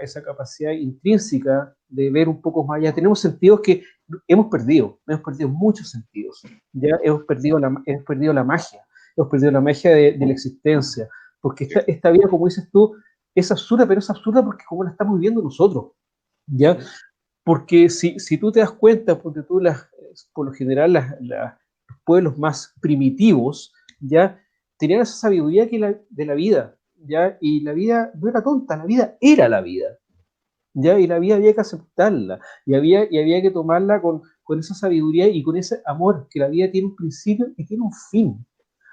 intrínseca de ver un poco más allá. Tenemos sentidos que hemos perdido muchos sentidos, ya hemos perdido la magia de la existencia, porque esta vida, como dices tú, es absurda, pero es absurda porque como la estamos viviendo nosotros, ¿ya? Porque si tú te das cuenta, porque tú por lo general los pueblos más primitivos, ¿ya? Tenían esa sabiduría de la vida, ¿ya? Y la vida no era tonta, la vida era la vida, ¿ya? Y la vida había que aceptarla, y había que tomarla con esa sabiduría y con ese amor, que la vida tiene un principio y tiene un fin.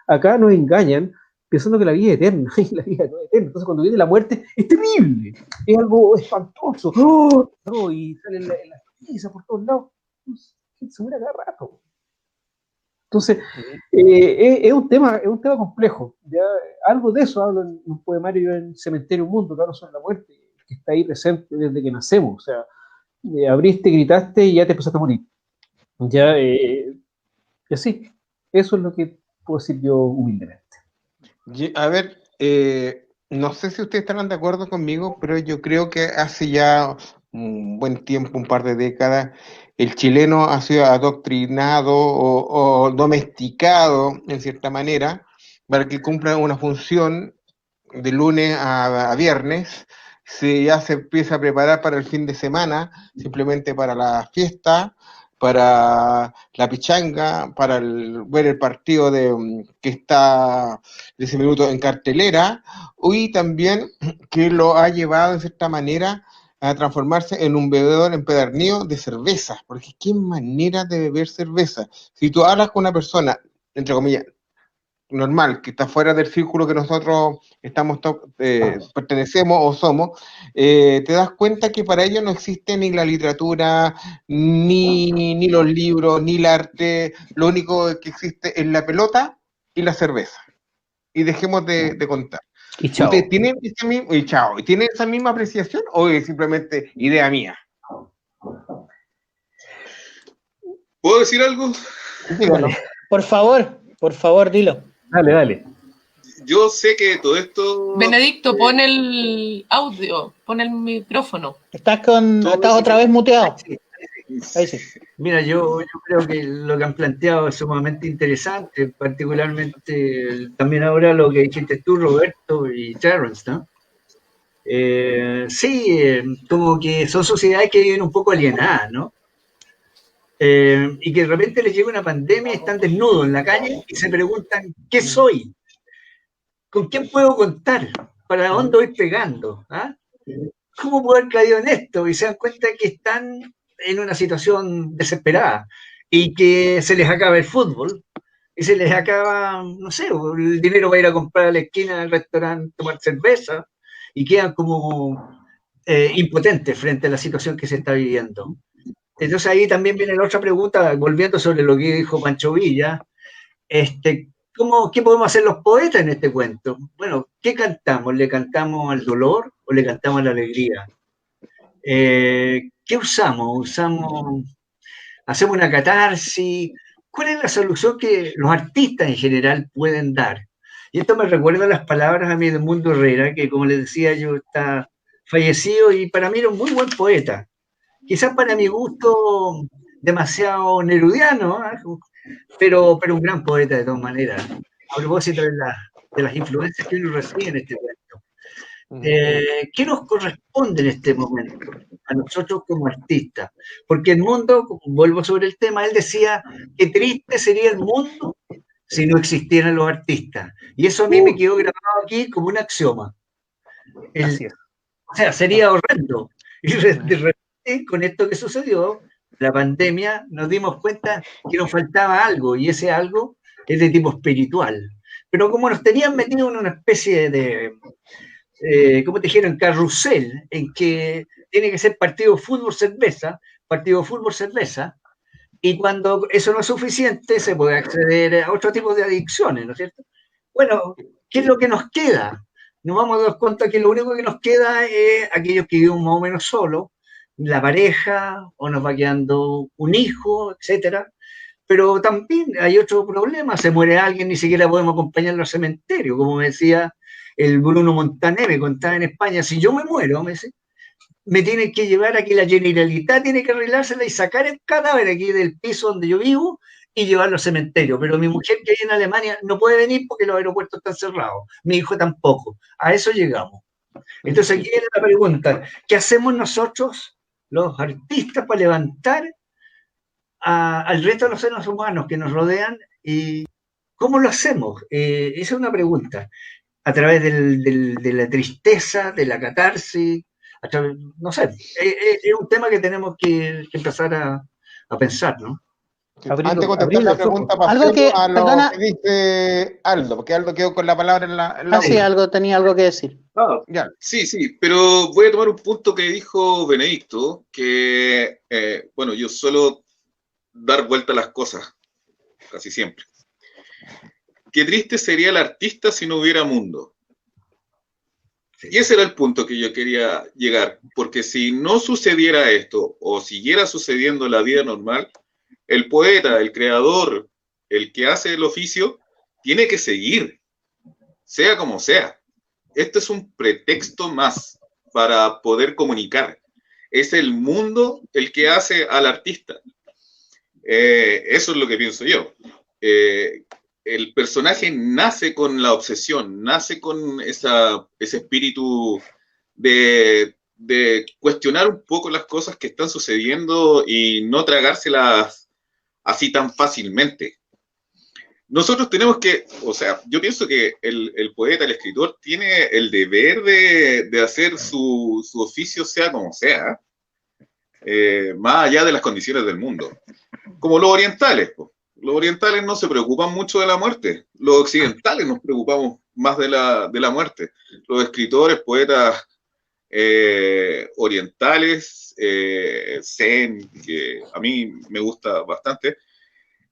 Acá nos engañan pensando que la vida es eterna, y la vida no es eterna. Entonces cuando viene la muerte es terrible, es algo espantoso, ¡oh! No, y sale en la pizza por todos lados, se muere cada rato. Entonces, es un tema complejo. ¿Ya? Algo de eso hablo en un poemario en Cementerio Mundo, que hablo sobre la muerte, que está ahí presente desde que nacemos. O sea, abriste, gritaste y ya te empezaste a morir. Ya, y así, eso es lo que puedo decir yo humildemente. A ver, no sé si ustedes estarán de acuerdo conmigo, pero yo creo que hace ya un buen tiempo, un par de décadas, el chileno ha sido adoctrinado o domesticado, en cierta manera, para que cumpla una función de lunes a viernes. Ya se empieza a preparar para el fin de semana, simplemente para la fiesta, para la pichanga, para ver el partido que está de ese minuto en cartelera, y también que lo ha llevado en cierta manera a transformarse en un bebedor empedernido de cerveza, porque qué manera de beber cerveza. Si tú hablas con una persona, entre comillas, normal, que está fuera del círculo que nosotros pertenecemos o somos, te das cuenta que para ellos no existe ni la literatura, ni los libros, ni el arte. Lo único que existe es la pelota y la cerveza. Y dejemos de contar. Y chao. ¿Ustedes tienen ¿tienen esa misma apreciación o es simplemente idea mía? ¿Puedo decir algo? Dígalo. Por favor, dilo. Dale. Yo sé que todo esto... Benedicto, pon el audio, pon el micrófono. Estás otra vez muteado. Ahí sí. Mira, yo creo que lo que han planteado es sumamente interesante, particularmente también ahora lo que dijiste tú, Roberto y Terrence, ¿no? Como que son sociedades que viven un poco alienadas, ¿no? Y que de repente les llega una pandemia y están desnudos en la calle y se preguntan, ¿qué soy? ¿Con quién puedo contar? ¿Para dónde voy pegando? ¿Ah? ¿Cómo puedo haber caído en esto? Y se dan cuenta que están en una situación desesperada y que se les acaba el fútbol y se les acaba, no sé, el dinero para ir a comprar a la esquina del restaurante, tomar cerveza y quedan como impotentes frente a la situación que se está viviendo. Entonces ahí también viene la otra pregunta, volviendo sobre lo que dijo Pancho Villa, ¿qué podemos hacer los poetas en este cuento? Bueno, ¿qué cantamos? ¿Le cantamos al dolor o le cantamos a la alegría? ¿Qué usamos? ¿Hacemos una catarsis? ¿Cuál es la solución que los artistas en general pueden dar? Y esto me recuerda las palabras a mí de Edmundo Herrera, que como les decía yo, está fallecido y para mí era un muy buen poeta. Quizás para mi gusto demasiado nerudiano, ¿eh? pero un gran poeta de todas maneras. A propósito de las influencias que uno recibe en este cuento. ¿Qué nos corresponde en este momento a nosotros como artistas? Porque el mundo, vuelvo sobre el tema, él decía que triste sería el mundo si no existieran los artistas. Y eso a mí me quedó grabado aquí como un axioma. O sea, sería horrendo. Y de repente, con esto que sucedió, la pandemia, nos dimos cuenta que nos faltaba algo, y ese algo es de tipo espiritual. Pero como nos tenían metido en una especie de, ¿cómo te dijeron?, carrusel, en que tiene que ser partido fútbol-cerveza, y cuando eso no es suficiente, se puede acceder a otro tipo de adicciones, ¿no es cierto? Bueno, ¿qué es lo que nos queda? Nos vamos a dar cuenta que lo único que nos queda es aquellos que vivimos más o menos solos, la pareja, o nos va quedando un hijo, etcétera. Pero también hay otro problema, se muere alguien, ni siquiera podemos acompañarlo al cementerio, como me decía el Bruno Montaner, me contaba en España, si yo me muero, me tienen que llevar aquí, la Generalitat tiene que arreglársela y sacar el cadáver aquí del piso donde yo vivo y llevarlo al cementerio. Pero mi mujer que hay en Alemania no puede venir porque los aeropuertos están cerrados. Mi hijo tampoco. A eso llegamos. Entonces aquí viene la pregunta, ¿qué hacemos nosotros, los artistas, para levantar al resto de los seres humanos que nos rodean? ¿Y cómo lo hacemos? Esa es una pregunta. A través de la tristeza, de la catarsis, no sé, es un tema que tenemos que empezar a pensar, ¿no? Antes de contestar la pregunta, pasemos a lo que dice Aldo, porque Aldo quedó con la palabra en la sí, tenía algo que decir. Ya. Sí, pero voy a tomar un punto que dijo Benedicto, que, bueno, yo suelo dar vuelta a las cosas, casi siempre. Qué triste sería el artista si no hubiera mundo. Y ese era el punto que yo quería llegar, porque si no sucediera esto, o siguiera sucediendo la vida normal, el poeta, el creador, el que hace el oficio, tiene que seguir, sea como sea. Este es un pretexto más para poder comunicar. Es el mundo el que hace al artista. Eso es lo que pienso yo. El personaje nace con la obsesión, nace con ese espíritu de cuestionar un poco las cosas que están sucediendo y no tragárselas así tan fácilmente. Nosotros tenemos que, o sea, yo pienso que el poeta, el escritor, tiene el deber de hacer su oficio sea como sea, más allá de las condiciones del mundo. Como los orientales, pues. Los orientales no se preocupan mucho de la muerte. Los occidentales nos preocupamos más de la muerte. Los escritores, poetas orientales, zen, que a mí me gusta bastante,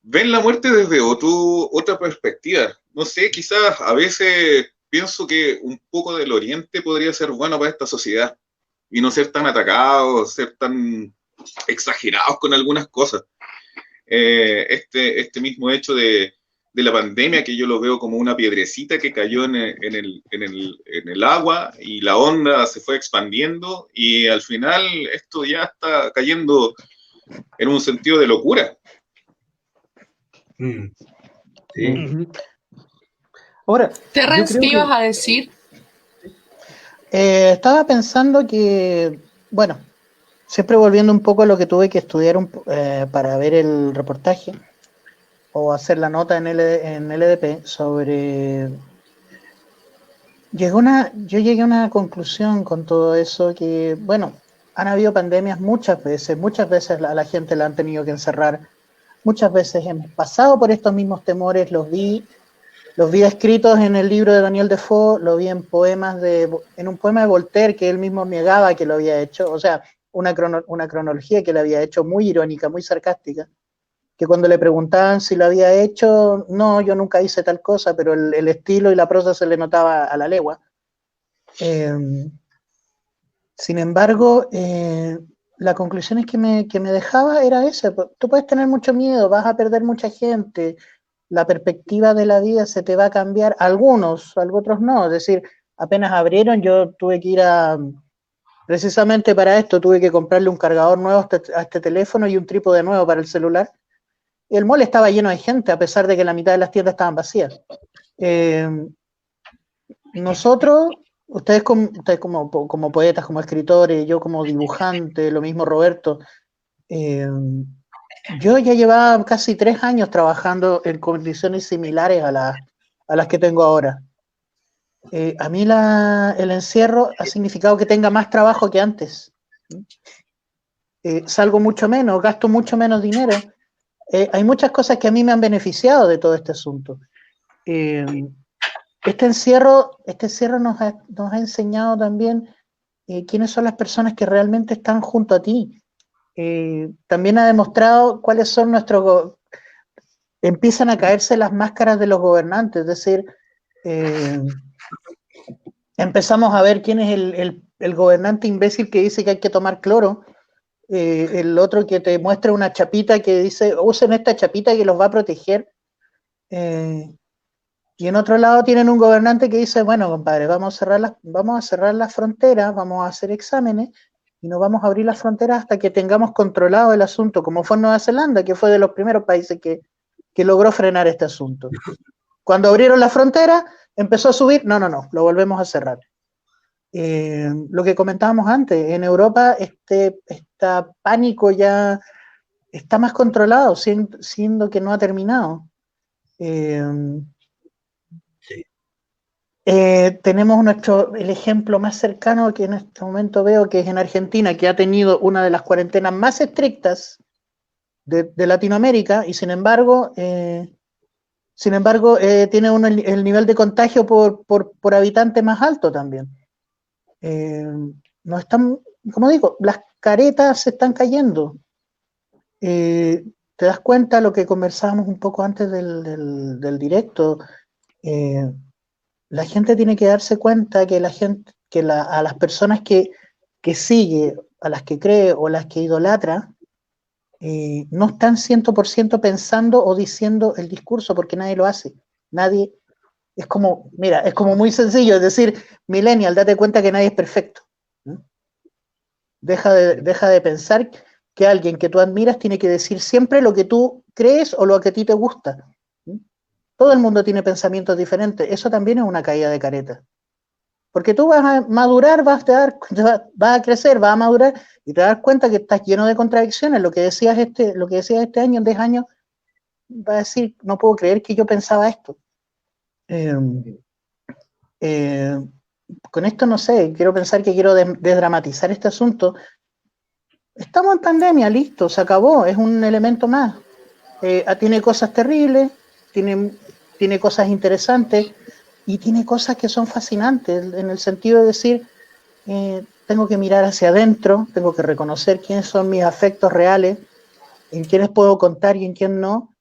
ven la muerte desde otra perspectiva. No sé, quizás a veces pienso que un poco del oriente podría ser bueno para esta sociedad y no ser tan atacados, ser tan exagerados con algunas cosas. Este mismo hecho de la pandemia, que yo lo veo como una piedrecita que cayó en el agua y la onda se fue expandiendo y al final esto ya está cayendo en un sentido de locura. Sí. Ahora, Terrence, ¿qué ibas a decir? Estaba pensando que, bueno, siempre volviendo un poco a lo que tuve que estudiar para ver el reportaje o hacer la nota en LDP sobre... Yo llegué a una conclusión con todo eso que, bueno, han habido pandemias muchas veces a la gente la han tenido que encerrar, muchas veces hemos pasado por estos mismos temores, los vi escritos en el libro de Daniel Defoe, lo vi en un poema de Voltaire que él mismo negaba que lo había hecho, o sea, una cronología que le había hecho muy irónica, muy sarcástica, que cuando le preguntaban si lo había hecho, no, yo nunca hice tal cosa, pero el estilo y la prosa se le notaba a la legua. Sin embargo, la conclusión es que me dejaba era esa. Tú puedes tener mucho miedo, vas a perder mucha gente, la perspectiva de la vida se te va a cambiar, algunos, otros no, es decir, apenas abrieron, yo tuve que ir precisamente para esto, tuve que comprarle un cargador nuevo a este teléfono y un trípode nuevo para el celular. El mall estaba lleno de gente, a pesar de que la mitad de las tiendas estaban vacías. Nosotros, ustedes como poetas, como escritores, yo como dibujante, lo mismo Roberto, yo ya llevaba casi 3 años trabajando en condiciones similares a las que tengo ahora. A mí el encierro ha significado que tenga más trabajo que antes. Salgo mucho menos, gasto mucho menos dinero. Hay muchas cosas que a mí me han beneficiado de todo este asunto. Este encierro nos ha enseñado también quiénes son las personas que realmente están junto a ti. También ha demostrado cuáles son empiezan a caerse las máscaras de los gobernantes, es decir, empezamos a ver quién es el gobernante imbécil que dice que hay que tomar cloro el otro que te muestra una chapita que dice, usen esta chapita que los va a proteger, y en otro lado tienen un gobernante que dice, bueno, compadre, vamos a cerrar las fronteras, vamos a hacer exámenes, y no vamos a abrir las fronteras hasta que tengamos controlado el asunto, como fue Nueva Zelanda, que fue de los primeros países que logró frenar este asunto. Cuando abrieron la frontera, empezó a subir, no, lo volvemos a cerrar. Lo que comentábamos antes, en Europa este pánico ya está más controlado, siendo que no ha terminado. Tenemos el ejemplo más cercano que en este momento veo, que es en Argentina, que ha tenido una de las cuarentenas más estrictas de Latinoamérica, y sin embargo tiene el nivel de contagio por habitante más alto también. No están, como digo, las caretas se están cayendo. Te das cuenta lo que conversábamos un poco antes del directo. La gente tiene que darse cuenta que a las personas que sigue, a las que cree o las que idolatra, no están 100% pensando o diciendo el discurso, porque nadie lo hace. Nadie. Es como muy sencillo, es decir, millennial, date cuenta que nadie es perfecto. Deja de pensar que alguien que tú admiras tiene que decir siempre lo que tú crees o lo que a ti te gusta. Todo el mundo tiene pensamientos diferentes, eso también es una caída de careta. Porque tú vas a madurar, vas a crecer, vas a madurar, y te das cuenta que estás lleno de contradicciones. Lo que decías este año, en 10 años, vas a decir, no puedo creer que yo pensaba esto. Con esto no sé, quiero desdramatizar este asunto. Estamos en pandemia, listo, se acabó, es un elemento más. Tiene cosas terribles, tiene cosas interesantes, y tiene cosas que son fascinantes, en el sentido de decir, tengo que mirar hacia adentro, tengo que reconocer quiénes son mis afectos reales, en quiénes puedo contar y en quién no.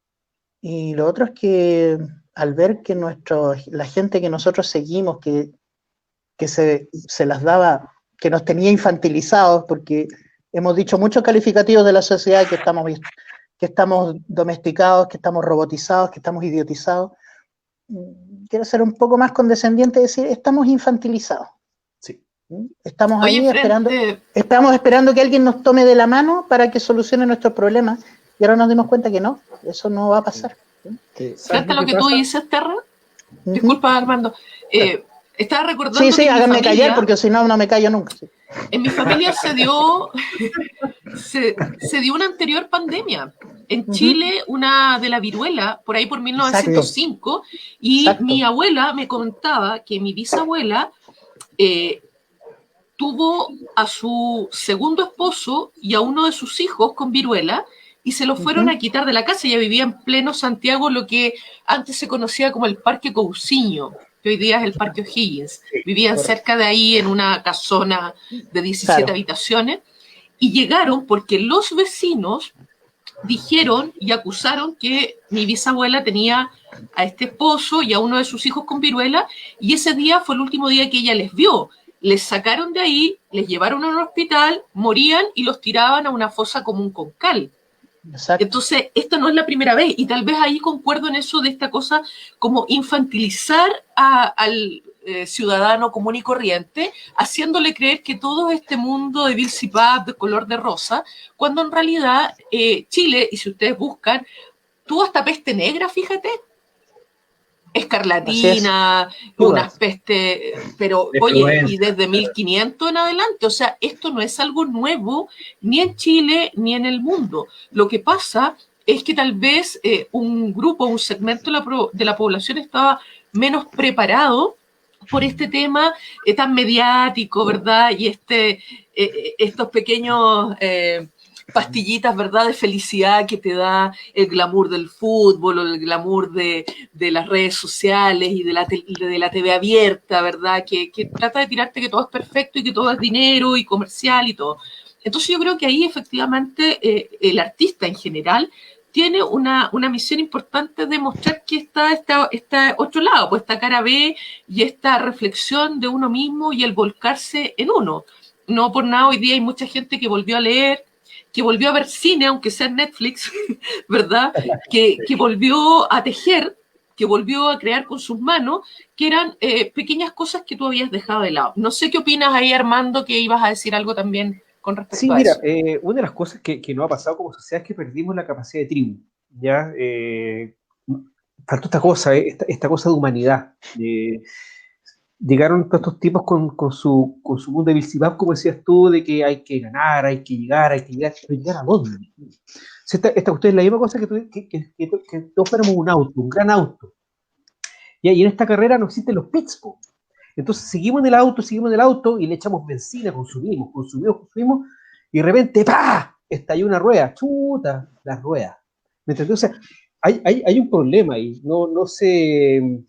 Y lo otro es que al ver que la gente que nosotros seguimos, que se las daba, que nos tenía infantilizados, porque hemos dicho muchos calificativos de la sociedad, que estamos domesticados, que estamos robotizados, que estamos idiotizados. Quiero ser un poco más condescendiente y decir, estamos infantilizados. Sí. Estamos ahí esperando que alguien nos tome de la mano para que solucione nuestros problemas, y ahora nos dimos cuenta que no, eso no va a pasar. Fíjate lo que tú dices, Terra. Disculpa, Armando. Estaba recordando. Sí, háganme callar, porque si no me callo nunca. Sí. En mi familia se dio una anterior pandemia. En Chile, una de la viruela, por ahí por 1905, y mi abuela me contaba que mi bisabuela tuvo a su segundo esposo y a uno de sus hijos con viruela, y se los fueron a quitar de la casa. Ella vivía en pleno Santiago, lo que antes se conocía como el Parque Cousiño, que hoy día es el Parque O'Higgins. Vivían cerca de ahí en una casona de 17 habitaciones, y llegaron porque los vecinos dijeron y acusaron que mi bisabuela tenía a este esposo y a uno de sus hijos con viruela, y ese día fue el último día que ella les vio. Les sacaron de ahí, les llevaron a un hospital, morían y los tiraban a una fosa común con cal. Exacto. Entonces, esta no es la primera vez, y tal vez ahí concuerdo en eso de esta cosa como infantilizar al ciudadano común y corriente, haciéndole creer que todo este mundo de Bill Pap de color de rosa, cuando en realidad Chile, y si ustedes buscan, tuvo hasta peste negra, fíjate, escarlatina, unas pestes, pero oye, y desde 1500 en adelante, o sea, esto no es algo nuevo ni en Chile ni en el mundo. Lo que pasa es que tal vez un segmento de la población estaba menos preparado por este tema tan mediático, ¿verdad? Y estos pequeños pastillitas, ¿verdad?, de felicidad que te da el glamour del fútbol, o el glamour de las redes sociales y de la TV abierta, ¿verdad?, que trata de tirarte que todo es perfecto y que todo es dinero y comercial y todo. Entonces yo creo que ahí efectivamente el artista en general tiene una misión importante de mostrar que está otro lado, pues esta cara B y esta reflexión de uno mismo y el volcarse en uno. No por nada hoy día hay mucha gente que volvió a leer, que volvió a ver cine, aunque sea en Netflix, ¿verdad? Que volvió a tejer, que volvió a crear con sus manos, que eran pequeñas cosas que tú habías dejado de lado. No sé qué opinas ahí, Armando, que ibas a decir algo también con respecto Sí, a mira, eso. una de las cosas que nos ha pasado como sociedad es que perdimos la capacidad de tribu, ¿ya? Faltó esta cosa, esta cosa de humanidad. Llegaron todos estos tipos con su mundo de Bilzibab, como decías tú, de que hay que ganar, hay que llegar, pero ¿llegar a dónde? Si esta cuestión es la misma cosa que todos fuéramos un auto, un gran auto. Y en esta carrera no existen los pits, po. Entonces seguimos en el auto y le echamos benzina, consumimos, y de repente, ¡pah!, estalló una rueda, chuta, la rueda. ¿Me entiendes? O sea, hay un problema y no se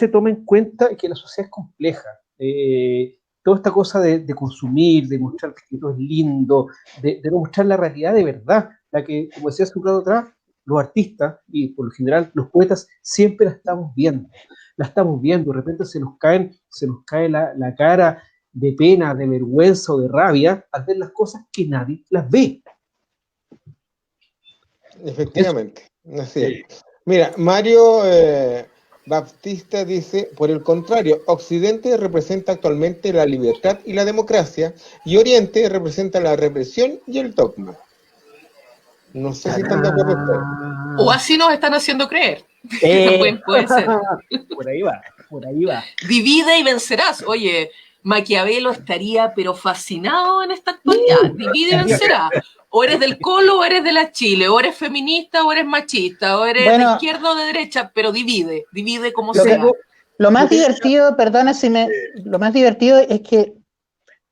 toma en cuenta que la sociedad es compleja. Toda esta cosa de consumir, de mostrar que todo es lindo, de no mostrar la realidad de verdad, la que, como decía hace un rato atrás, los artistas y por lo general los poetas siempre la estamos viendo, de repente se nos cae la cara de pena, de vergüenza o de rabia al ver las cosas que nadie las ve. Efectivamente, así es. Mira, Mario Baptista dice, por el contrario, Occidente representa actualmente la libertad y la democracia, y Oriente representa la represión y el dogma. No sé si están de acuerdo ustedes. O así nos están haciendo creer. Puede ser. Por ahí va. Divide y vencerás. Oye, Maquiavelo estaría pero fascinado en esta actualidad. Divide y vencerás. O eres del Colo o eres de la Chile, o eres feminista o eres machista, o eres de izquierda o de derecha, pero divide como sea. Lo más divertido, perdona si me... Lo más divertido es que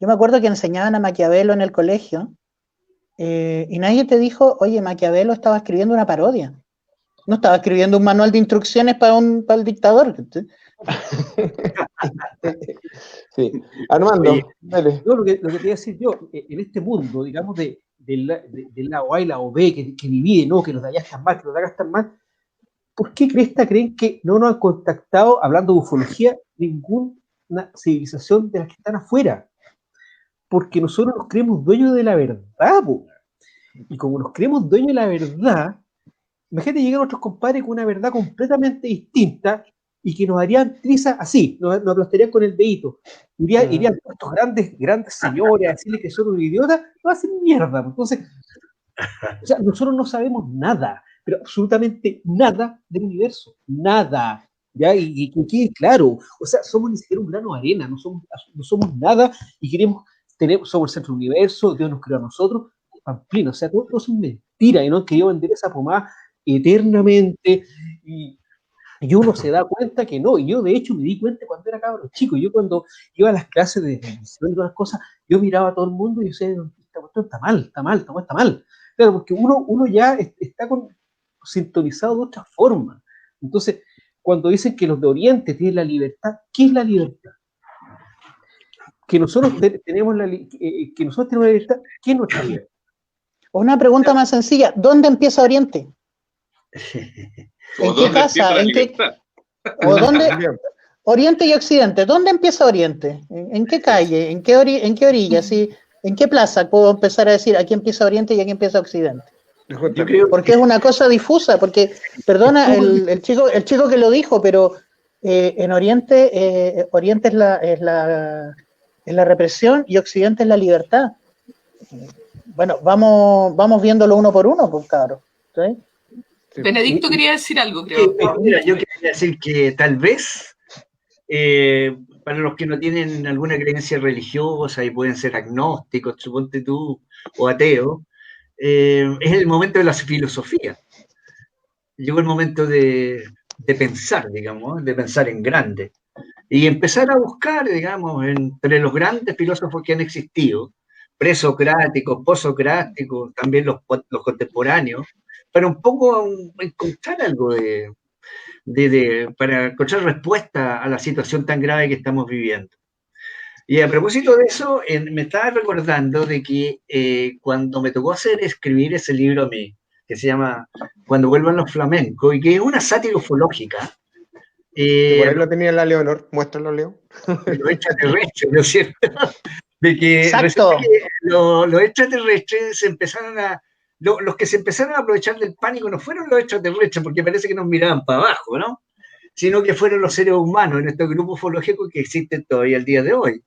yo me acuerdo que enseñaban a Maquiavelo en el colegio y nadie te dijo, oye, Maquiavelo estaba escribiendo una parodia. No estaba escribiendo un manual de instrucciones para el dictador. Sí. Armando, dale. No, lo que te iba a decir yo, en este mundo, digamos, del lado A y lado B, que divide, ¿no? Que los de allá están mal, que los de acá están mal. ¿Por qué creen que no nos han contactado, hablando de ufología, ninguna civilización de las que están afuera? Porque nosotros nos creemos dueños de la verdad, po. Y como nos creemos dueños de la verdad, imagínate llegar a nuestros compadres con una verdad completamente distinta y que nos harían trizas así, nos aplastarían con el dedito. Irían estos grandes señores a decirles que son un idiota, no hacen mierda. Entonces, o sea, nosotros no sabemos nada, pero absolutamente nada del universo, nada. ¿Ya? Y que quede claro, o sea, somos ni siquiera un grano de arena, no somos nada y somos el centro del universo, Dios nos creó a nosotros, pamplino, o sea, todo es mentira y no han querido vender esa pomada eternamente y uno se da cuenta que no, y yo de hecho me di cuenta cuando era cabrón chico, yo cuando iba a las clases de religión y todas las cosas, yo miraba a todo el mundo y yo decía, esta cuestión está mal, claro, porque uno ya está sintonizado de otra forma. Entonces, cuando dicen que los de Oriente tienen la libertad, ¿qué es la libertad? Que nosotros tenemos la libertad, ¿qué es nuestra libertad? Una pregunta más sencilla, ¿dónde empieza Oriente? ¿En qué casa? ¿O dónde? Oriente y Occidente, ¿dónde empieza Oriente? ¿En qué calle? ¿En qué orilla? ¿Sí? ¿En qué plaza puedo empezar a decir aquí empieza Oriente y aquí empieza Occidente? Porque es una cosa difusa, porque, perdona, el chico que lo dijo, pero en Oriente es la represión y Occidente es la libertad. Bueno, vamos viéndolo uno por uno, pues, cabrón. ¿Sí? Benedicto quería decir algo, creo. Mira, yo quería decir que tal vez para los que no tienen alguna creencia religiosa y pueden ser agnósticos, suponte tú, o ateos, es el momento de la filosofía. Llegó el momento de pensar, digamos, de pensar en grande. Y empezar a buscar, digamos, entre los grandes filósofos que han existido, presocráticos, posocráticos, también los contemporáneos, para un poco encontrar algo para encontrar respuesta a la situación tan grave que estamos viviendo. Y a propósito de eso, me estaba recordando de que cuando me tocó escribir ese libro a mí, que se llama Cuando vuelvan los flamencos, y que es una sátira ufológica. Por ahí lo tenía la Leonor, muéstralo, Leo. Lo echa de recho, ¿no es cierto? De que los extraterrestres se empezaron a... Los que se empezaron a aprovechar del pánico no fueron los extraterrestres, porque parece que nos miraban para abajo, ¿no? Sino que fueron los seres humanos en estos grupos ufológicos que existen todavía al día de hoy.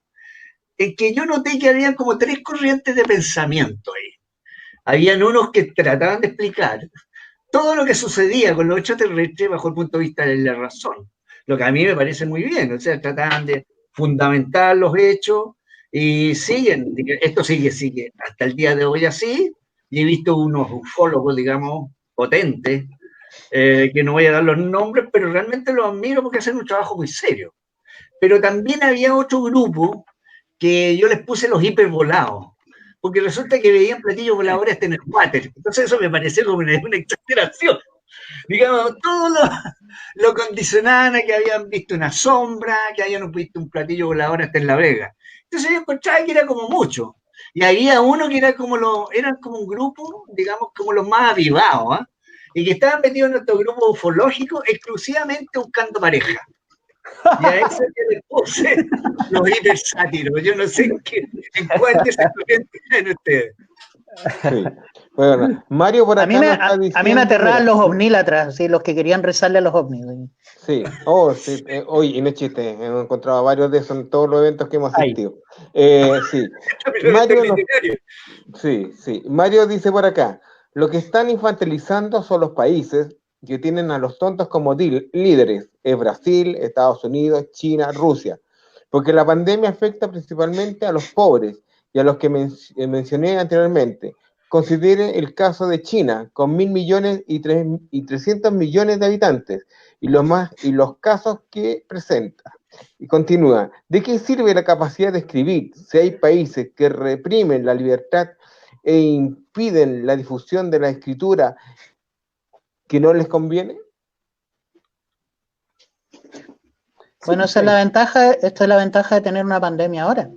En que yo noté que había como 3 corrientes de pensamiento ahí. Habían unos que trataban de explicar todo lo que sucedía con los extraterrestres bajo el punto de vista de la razón, lo que a mí me parece muy bien, o sea, trataban de fundamentar los hechos y siguen, esto sigue hasta el día de hoy así, y he visto unos ufólogos, digamos, potentes, que no voy a dar los nombres, pero realmente los admiro porque hacen un trabajo muy serio. Pero también había otro grupo que yo les puse los hipervolados, porque resulta que veían platillos voladores hasta en el water. Entonces eso me pareció como una exageración. Digamos, todo lo condicionaban a que habían visto una sombra, que habían visto un platillo volador hasta en La Vega. Entonces yo encontraba que era como mucho. Y había uno que era eran como un grupo, digamos, como los más avivados, ¿eh? Y que estaban metidos en estos grupos ufológicos exclusivamente buscando pareja. Y a eso que le puse los hipersátiros. Yo no sé en cuál de esas corrientes están ustedes. Sí. Bueno, Mario por acá a mí me aterraban los ovnílatras, ¿sí? Los que querían rezarle a los ovnis. Sí, sí. Hoy, y no es chiste, hemos encontrado varios de esos en todos los eventos que hemos asistido. Sí. Mario dice por acá, lo que están infantilizando son los países que tienen a los tontos como líderes, es Brasil, Estados Unidos, China, Rusia, porque la pandemia afecta principalmente a los pobres y a los que mencioné anteriormente. Considere el caso de China, con 1.000 millones y 300 millones de habitantes, y los casos que presenta. Y continúa, ¿de qué sirve la capacidad de escribir si hay países que reprimen la libertad e impiden la difusión de la escritura que no les conviene? Bueno, esta es la ventaja de tener una pandemia ahora.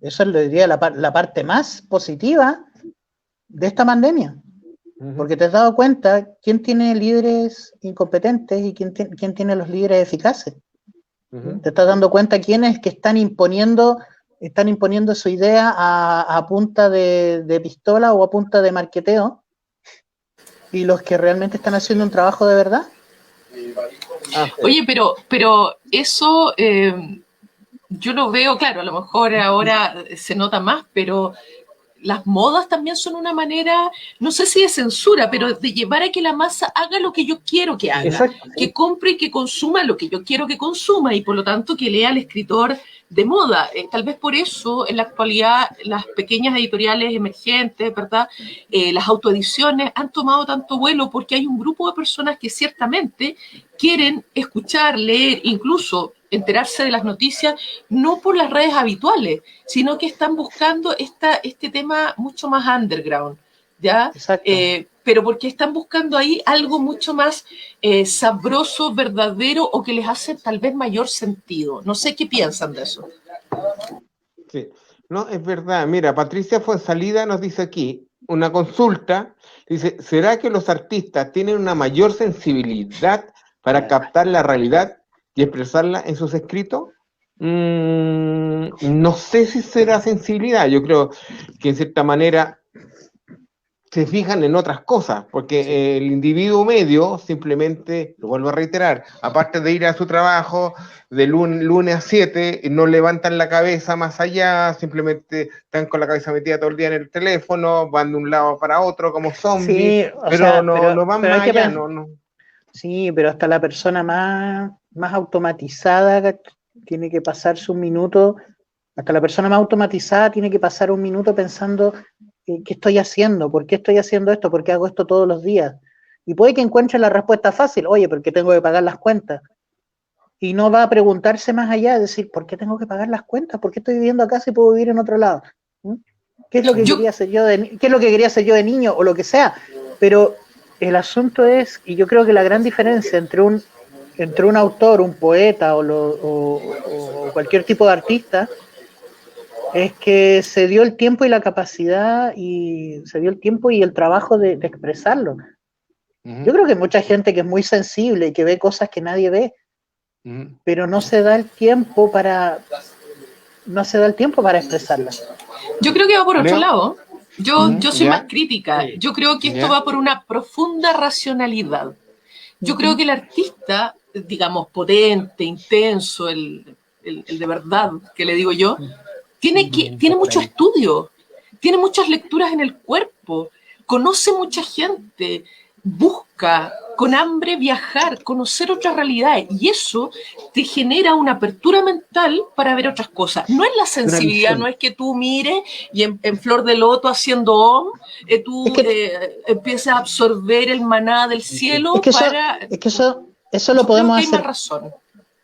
Eso es, diría, la parte más positiva de esta pandemia. Porque te has dado cuenta quién tiene líderes incompetentes y quién tiene los líderes eficaces. Te estás dando cuenta quiénes que están imponiendo su idea a punta de pistola o a punta de marqueteo, y los que realmente están haciendo un trabajo de verdad. Oye, pero eso yo lo veo, claro, a lo mejor ahora se nota más, pero las modas también son una manera, no sé si de censura, pero de llevar a que la masa haga lo que yo quiero que haga. Exacto, sí. Que compre y que consuma lo que yo quiero que consuma, y por lo tanto que lea al escritor de moda. Tal vez por eso en la actualidad las pequeñas editoriales emergentes, ¿verdad? Las autoediciones han tomado tanto vuelo, porque hay un grupo de personas que ciertamente quieren escuchar, leer, incluso enterarse de las noticias, no por las redes habituales, sino que están buscando este tema mucho más underground, ¿ya? Pero porque están buscando ahí algo mucho más sabroso, verdadero, o que les hace tal vez mayor sentido. No sé qué piensan de eso. Sí, no, es verdad. Mira, Patricia Fuensalida nos dice aquí, una consulta, dice, ¿será que los artistas tienen una mayor sensibilidad para captar la realidad y expresarla en sus escritos? No sé si será sensibilidad, yo creo que en cierta manera se fijan en otras cosas, porque el individuo medio simplemente, lo vuelvo a reiterar, aparte de ir a su trabajo de lunes a 7, no levantan la cabeza más allá, simplemente están con la cabeza metida todo el día en el teléfono, van de un lado para otro como zombies, sí, pero no van más allá, no. Sí, pero hasta la persona más automatizada tiene que pasarse un minuto, hasta la persona más automatizada tiene que pasar un minuto pensando, ¿qué estoy haciendo? ¿Por qué estoy haciendo esto? ¿Por qué hago esto todos los días? Y puede que encuentre la respuesta fácil, oye, porque tengo que pagar las cuentas. Y no va a preguntarse más allá, es decir, ¿por qué tengo que pagar las cuentas? ¿Por qué estoy viviendo acá si puedo vivir en otro lado? ¿Qué es lo que quería hacer qué es lo que quería hacer yo de niño o lo que sea? Pero el asunto es, y yo creo que la gran diferencia entre un autor, un poeta o cualquier tipo de artista es que se dio el tiempo y la capacidad y se dio el tiempo y el trabajo de expresarlo. Yo creo que hay mucha gente que es muy sensible y que ve cosas que nadie ve, pero no se da el tiempo para expresarlas. Yo creo que va por otro Leo. lado. Yo soy ¿Ya? más crítica. Yo creo que esto ¿Ya? va por una profunda racionalidad. Yo creo que el artista, digamos, potente, intenso, el de verdad, que le digo yo, tiene mucho estudio, tiene muchas lecturas en el cuerpo, conoce mucha gente, busca con hambre viajar, conocer otras realidades, y eso te genera una apertura mental para ver otras cosas. No es la sensibilidad, no es que tú mires y en flor de loto haciendo om, tú empieces a absorber el maná del cielo eso lo podemos hay hacer. más razón.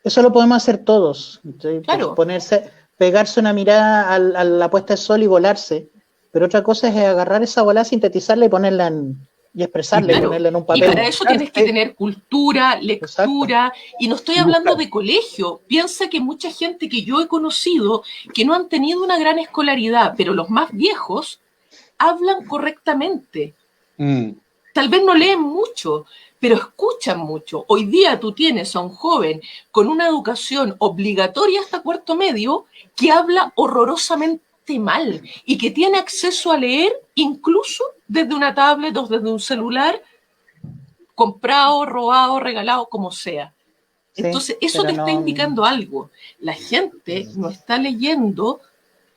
Eso lo podemos hacer todos. Claro. Pegarse una mirada a la puesta de sol y volarse. Pero otra cosa es agarrar esa bola, sintetizarla y ponerla y expresarla, y ponerla en un papel. Y para eso tienes que tener cultura, lectura, y no estoy hablando de colegio. Piensa que mucha gente que yo he conocido que no han tenido una gran escolaridad, pero los más viejos hablan correctamente. Tal vez no leen mucho, pero escuchan mucho. Hoy día tú tienes a un joven con una educación obligatoria hasta cuarto medio que habla horrorosamente mal y que tiene acceso a leer incluso desde una tablet o desde un celular, comprado, robado, regalado, como sea. Entonces, eso te está indicando algo. La gente no está leyendo,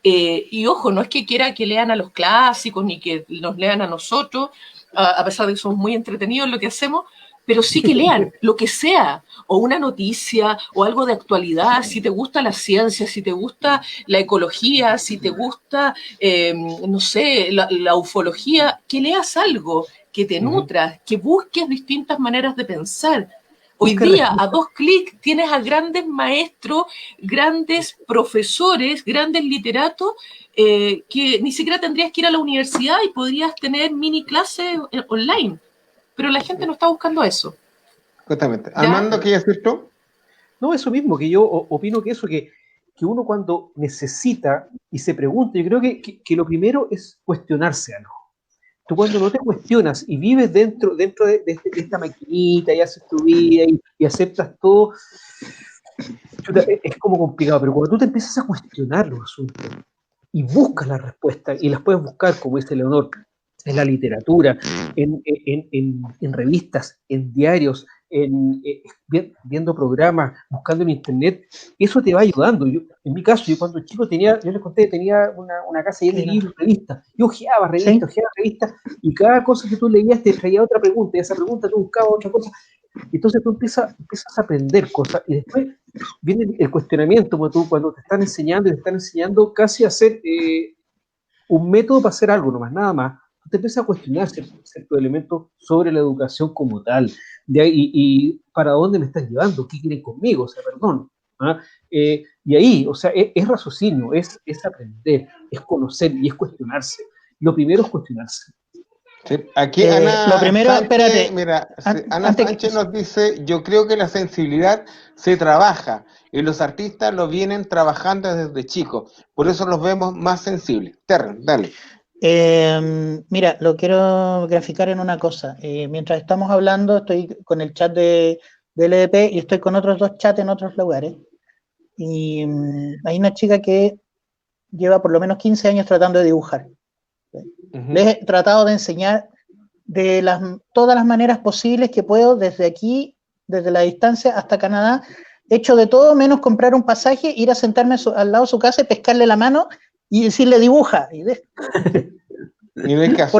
y ojo, no es que quiera que lean a los clásicos ni que nos lean a nosotros, a pesar de que somos muy entretenidos en lo que hacemos, pero sí que lean lo que sea, o una noticia, o algo de actualidad, si te gusta la ciencia, si te gusta la ecología, si te gusta, no sé, la ufología, que leas algo, que te nutras, que busques distintas maneras de pensar. Hoy día, a 2 clics, tienes a grandes maestros, grandes profesores, grandes literatos, que ni siquiera tendrías que ir a la universidad y podrías tener mini clases online. Pero la gente no está buscando eso. Justamente. Armando, ¿qué decir tú? No, eso mismo, que yo opino que eso, que uno cuando necesita y se pregunta, yo creo que lo primero es cuestionarse algo. Tú cuando no te cuestionas y vives dentro de esta maquinita y haces tu vida y aceptas todo, es como complicado, pero cuando tú te empiezas a cuestionar los asuntos y buscas las respuestas, y las puedes buscar, como dice Leonor, en la literatura, en revistas, en diarios, viendo programas, buscando en internet, eso te va ayudando. En mi caso, yo cuando chico yo les conté, tenía una casa llena de libros, revistas. Yo ojeaba revistas, y cada cosa que tú leías te traía otra pregunta, y esa pregunta tú buscabas otra cosa. Entonces tú empiezas a aprender cosas, y después viene el cuestionamiento, cuando te están enseñando casi a hacer un método para hacer algo nomás, nada más. Tú te empiezas a cuestionar ciertos elementos sobre la educación como tal, y para dónde me están llevando, qué quieren conmigo, o sea, perdón. Y ahí, o sea, es raciocinio, es aprender, es conocer y es cuestionarse. Lo primero es cuestionarse. Sí. Aquí Ana lo primero, Sánchez, espérate. mira, Ana Sánchez nos dice, yo creo que la sensibilidad se trabaja y los artistas lo vienen trabajando desde chicos, por eso los vemos más sensibles. Terren, dale. Mira, lo quiero graficar en una cosa. Mientras estamos hablando, estoy con el chat de LDP y estoy con otros 2 chats en otros lugares. Y hay una chica que lleva por lo menos 15 años tratando de dibujar. Les he tratado de enseñar de todas las maneras posibles que puedo, desde aquí, desde la distancia hasta Canadá. He hecho de todo menos comprar un pasaje, ir a sentarme al lado de su casa y pescarle la mano y decirle dibuja. Y no hay caso.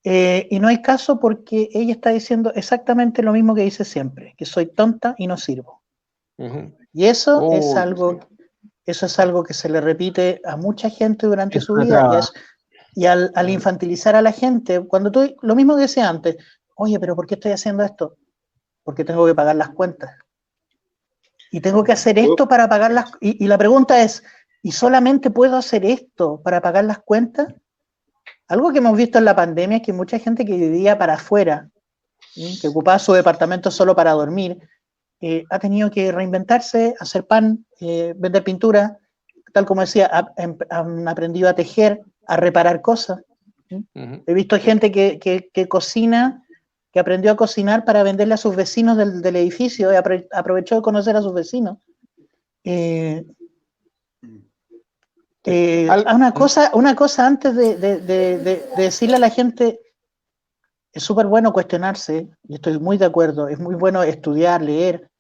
Y no hay caso porque ella está diciendo exactamente lo mismo que dice siempre, que soy tonta y no sirvo. Y eso es algo que se le repite a mucha gente durante su vida. Y al infantilizar a la gente, cuando lo mismo que decía antes, oye, pero ¿por qué estoy haciendo esto? Porque tengo que pagar las cuentas. Y tengo que hacer esto para pagar las cuentas. Y la pregunta es, ¿y solamente puedo hacer esto para pagar las cuentas? Algo que hemos visto en la pandemia es que mucha gente que vivía para afuera, que ocupaba su departamento solo para dormir, ha tenido que reinventarse, hacer pan, vender pintura, tal como decía, han aprendido a tejer, a reparar cosas. He visto gente que cocina, que aprendió a cocinar para venderle a sus vecinos del edificio y aprovechó de conocer a sus vecinos. Una cosa antes de decirle a la gente, es súper bueno cuestionarse, y estoy muy de acuerdo, es muy bueno estudiar, leer,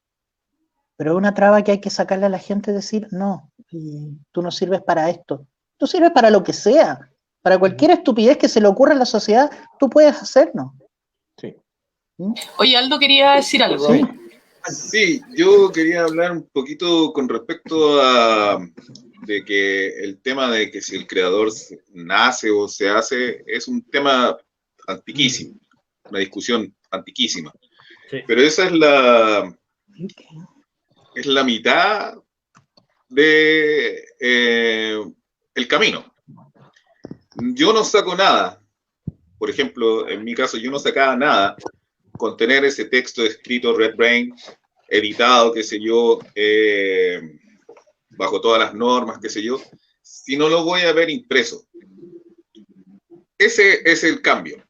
pero es una traba que hay que sacarle a la gente, decir, no, tú no sirves para esto, tú sirves para lo que sea, para cualquier estupidez que se le ocurra a la sociedad, tú puedes hacerlo. Sí. Oye, Aldo quería decir algo. Sí. Sí, yo quería hablar un poquito con respecto a de que el tema de que si el creador nace o se hace es un tema antiquísimo, una discusión antiquísima. Sí. Pero esa es la mitad de el camino. Yo no saco nada. Por ejemplo, en mi caso, yo no sacaba nada con tener ese texto escrito Red Brain, editado, qué sé yo, bajo todas las normas, qué sé yo, si no lo voy a ver impreso. Ese es el cambio.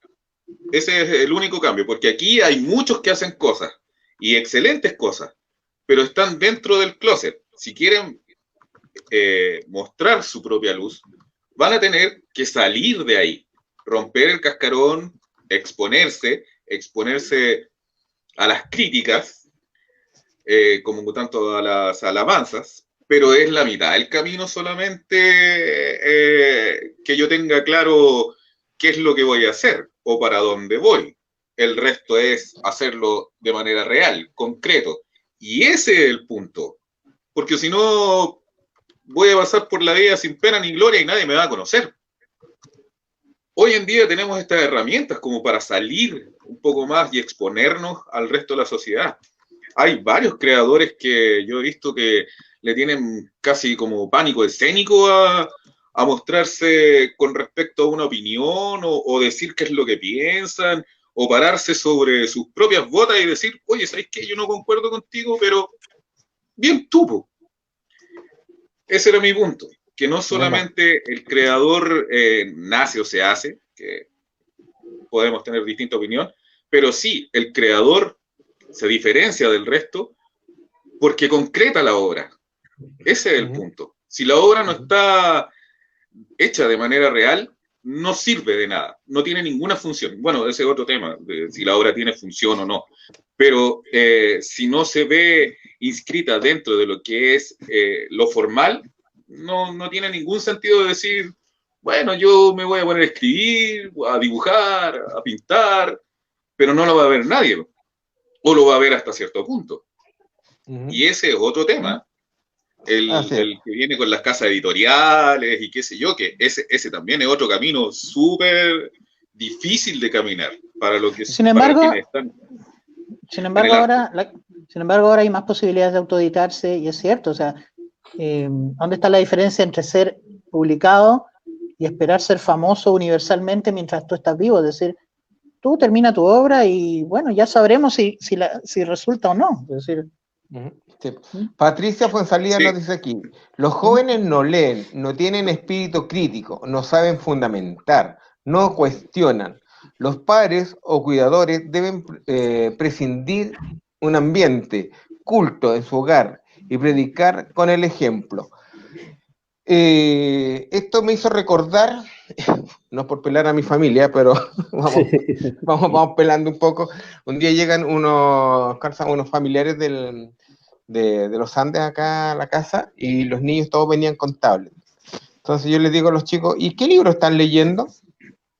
Ese es el único cambio, porque aquí hay muchos que hacen cosas, y excelentes cosas, pero están dentro del closet. Si quieren mostrar su propia luz, van a tener que salir de ahí, romper el cascarón, exponerse a las críticas, como tanto a las alabanzas, pero es la mitad del camino solamente que yo tenga claro qué es lo que voy a hacer o para dónde voy. El resto es hacerlo de manera real, concreto. Y ese es el punto. Porque si no, voy a pasar por la vida sin pena ni gloria y nadie me va a conocer. Hoy en día tenemos estas herramientas como para salir un poco más y exponernos al resto de la sociedad. Hay varios creadores que yo he visto que le tienen casi como pánico escénico a mostrarse con respecto a una opinión o decir qué es lo que piensan o pararse sobre sus propias botas y decir, oye, ¿sabes qué? Yo no concuerdo contigo, pero bien tú, po. Ese era mi punto, que no solamente el creador nace o se hace, que podemos tener distinta opinión, pero sí, el creador se diferencia del resto porque concreta la obra. Ese es el punto. Si la obra no está hecha de manera real, no sirve de nada, no tiene ninguna función. Bueno, ese es otro tema, de si la obra tiene función o no. Pero si no se ve inscrita dentro de lo que es lo formal, no tiene ningún sentido de decir, bueno, yo me voy a poner a escribir, a dibujar, a pintar, pero no lo va a ver nadie, o lo va a ver hasta cierto punto. Y ese es otro tema. El que viene con las casas editoriales y qué sé yo, que ese también es otro camino súper difícil de caminar para lo que Sin embargo, para quienes están. Sin embargo, ahora hay más posibilidades de autoeditarse, y es cierto, o sea, ¿dónde está la diferencia entre ser publicado y esperar ser famoso universalmente mientras tú estás vivo? Es decir, tú termina tu obra y bueno, ya sabremos si resulta o no. Es decir, sí. Patricia Fuenzalía nos dice aquí, los jóvenes no leen, no tienen espíritu crítico, no saben fundamentar, no cuestionan. Los padres o cuidadores deben prescindir un ambiente culto en su hogar y predicar con el ejemplo. Esto me hizo recordar, no por pelar a mi familia, pero vamos pelando un poco. Un día llegan unos familiares de los Andes acá a la casa y los niños todos venían con tablets. Entonces yo les digo a los chicos, ¿y qué libro están leyendo?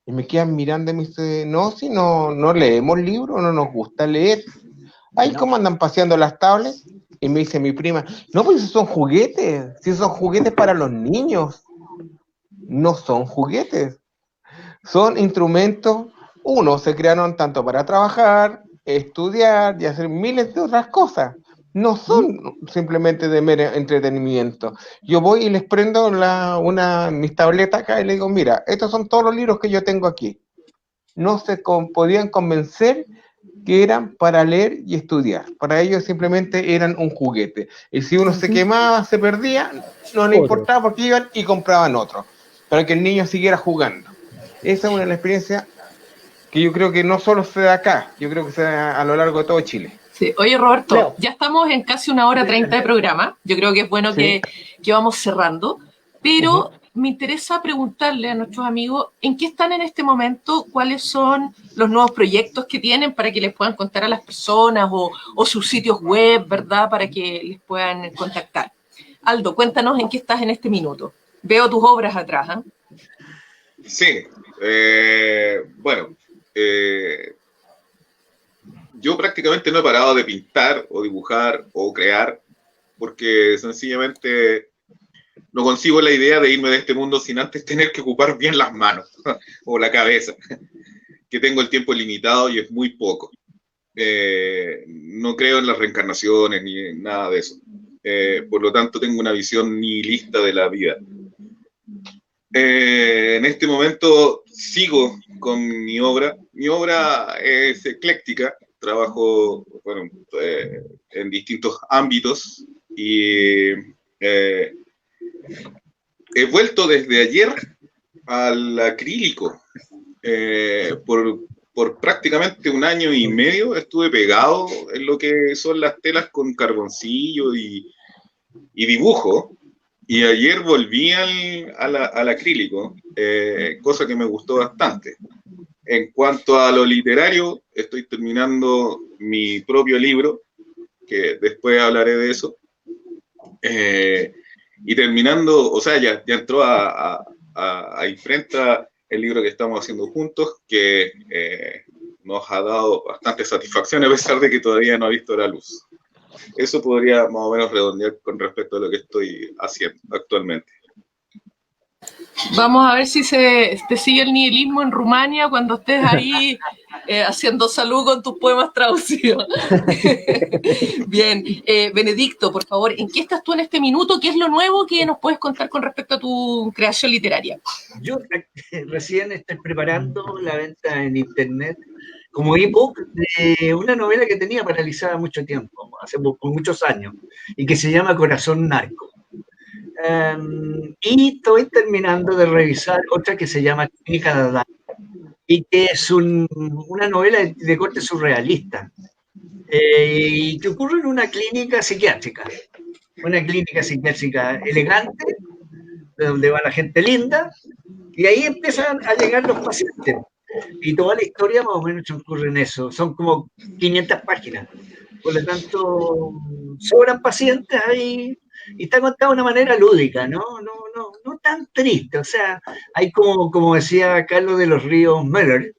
Y me quedan mirando y me dicen, no, si no leemos libros, no nos gusta leer. Ay, ¿cómo andan paseando las tablets? Y me dice mi prima, no, pues esos son juguetes, si son juguetes para los niños. No son juguetes, son instrumentos, se crearon tanto para trabajar, estudiar y hacer miles de otras cosas. No son simplemente de mero entretenimiento. Yo voy y les prendo mis tabletas acá y les digo, mira, estos son todos los libros que yo tengo aquí. No se podían convencer que eran para leer y estudiar. Para ellos simplemente eran un juguete. Y si uno se quemaba, se perdía, no les importaba porque iban y compraban otro, para que el niño siguiera jugando. Esa es una de las experiencias que yo creo que no solo se da acá, yo creo que se da a lo largo de todo Chile. Sí. Oye, Roberto, ya estamos en casi 1 hora 30 de programa. Yo creo que es bueno que vamos cerrando, pero me interesa preguntarle a nuestros amigos en qué están en este momento, cuáles son los nuevos proyectos que tienen para que les puedan contar a las personas o sus sitios web, ¿verdad? Para que les puedan contactar. Aldo, cuéntanos en qué estás en este minuto. Veo tus obras atrás, ¿eh? Sí, bueno, yo prácticamente no he parado de pintar o dibujar o crear porque sencillamente no consigo la idea de irme de este mundo sin antes tener que ocupar bien las manos o la cabeza, que tengo el tiempo limitado y es muy poco. No creo en las reencarnaciones ni en nada de eso. Por lo tanto, tengo una visión nihilista de la vida. En este momento sigo con mi obra. Mi obra es ecléctica. Trabajo en distintos ámbitos y he vuelto desde ayer al acrílico. Por prácticamente 1 año y medio estuve pegado en lo que son las telas con carboncillo y dibujo, y ayer volví al acrílico, cosa que me gustó bastante. En cuanto a lo literario, estoy terminando mi propio libro, que después hablaré de eso, y terminando, o sea, ya entró a imprenta el libro que estamos haciendo juntos, que nos ha dado bastante satisfacción a pesar de que todavía no ha visto la luz. Eso podría más o menos redondear con respecto a lo que estoy haciendo actualmente. Vamos a ver si te sigue el nihilismo en Rumania cuando estés ahí haciendo salud con tus poemas traducidos. Bien, Benedicto, por favor, ¿en qué estás tú en este minuto? ¿Qué es lo nuevo que nos puedes contar con respecto a tu creación literaria? Yo recién estoy preparando la venta en internet como ebook de una novela que tenía paralizada mucho tiempo, por muchos años, y que se llama Corazón Narco. Y estoy terminando de revisar otra que se llama Clínica de Adán, y que es una novela de corte surrealista, y que ocurre en una clínica psiquiátrica elegante, de donde va la gente linda, y ahí empiezan a llegar los pacientes. Y toda la historia más o menos ocurre en eso. Son como 500 páginas. Por lo tanto, sobran pacientes ahí y está contado de una manera lúdica, no tan triste. O sea, hay como decía Carlos de los Ríos Meller,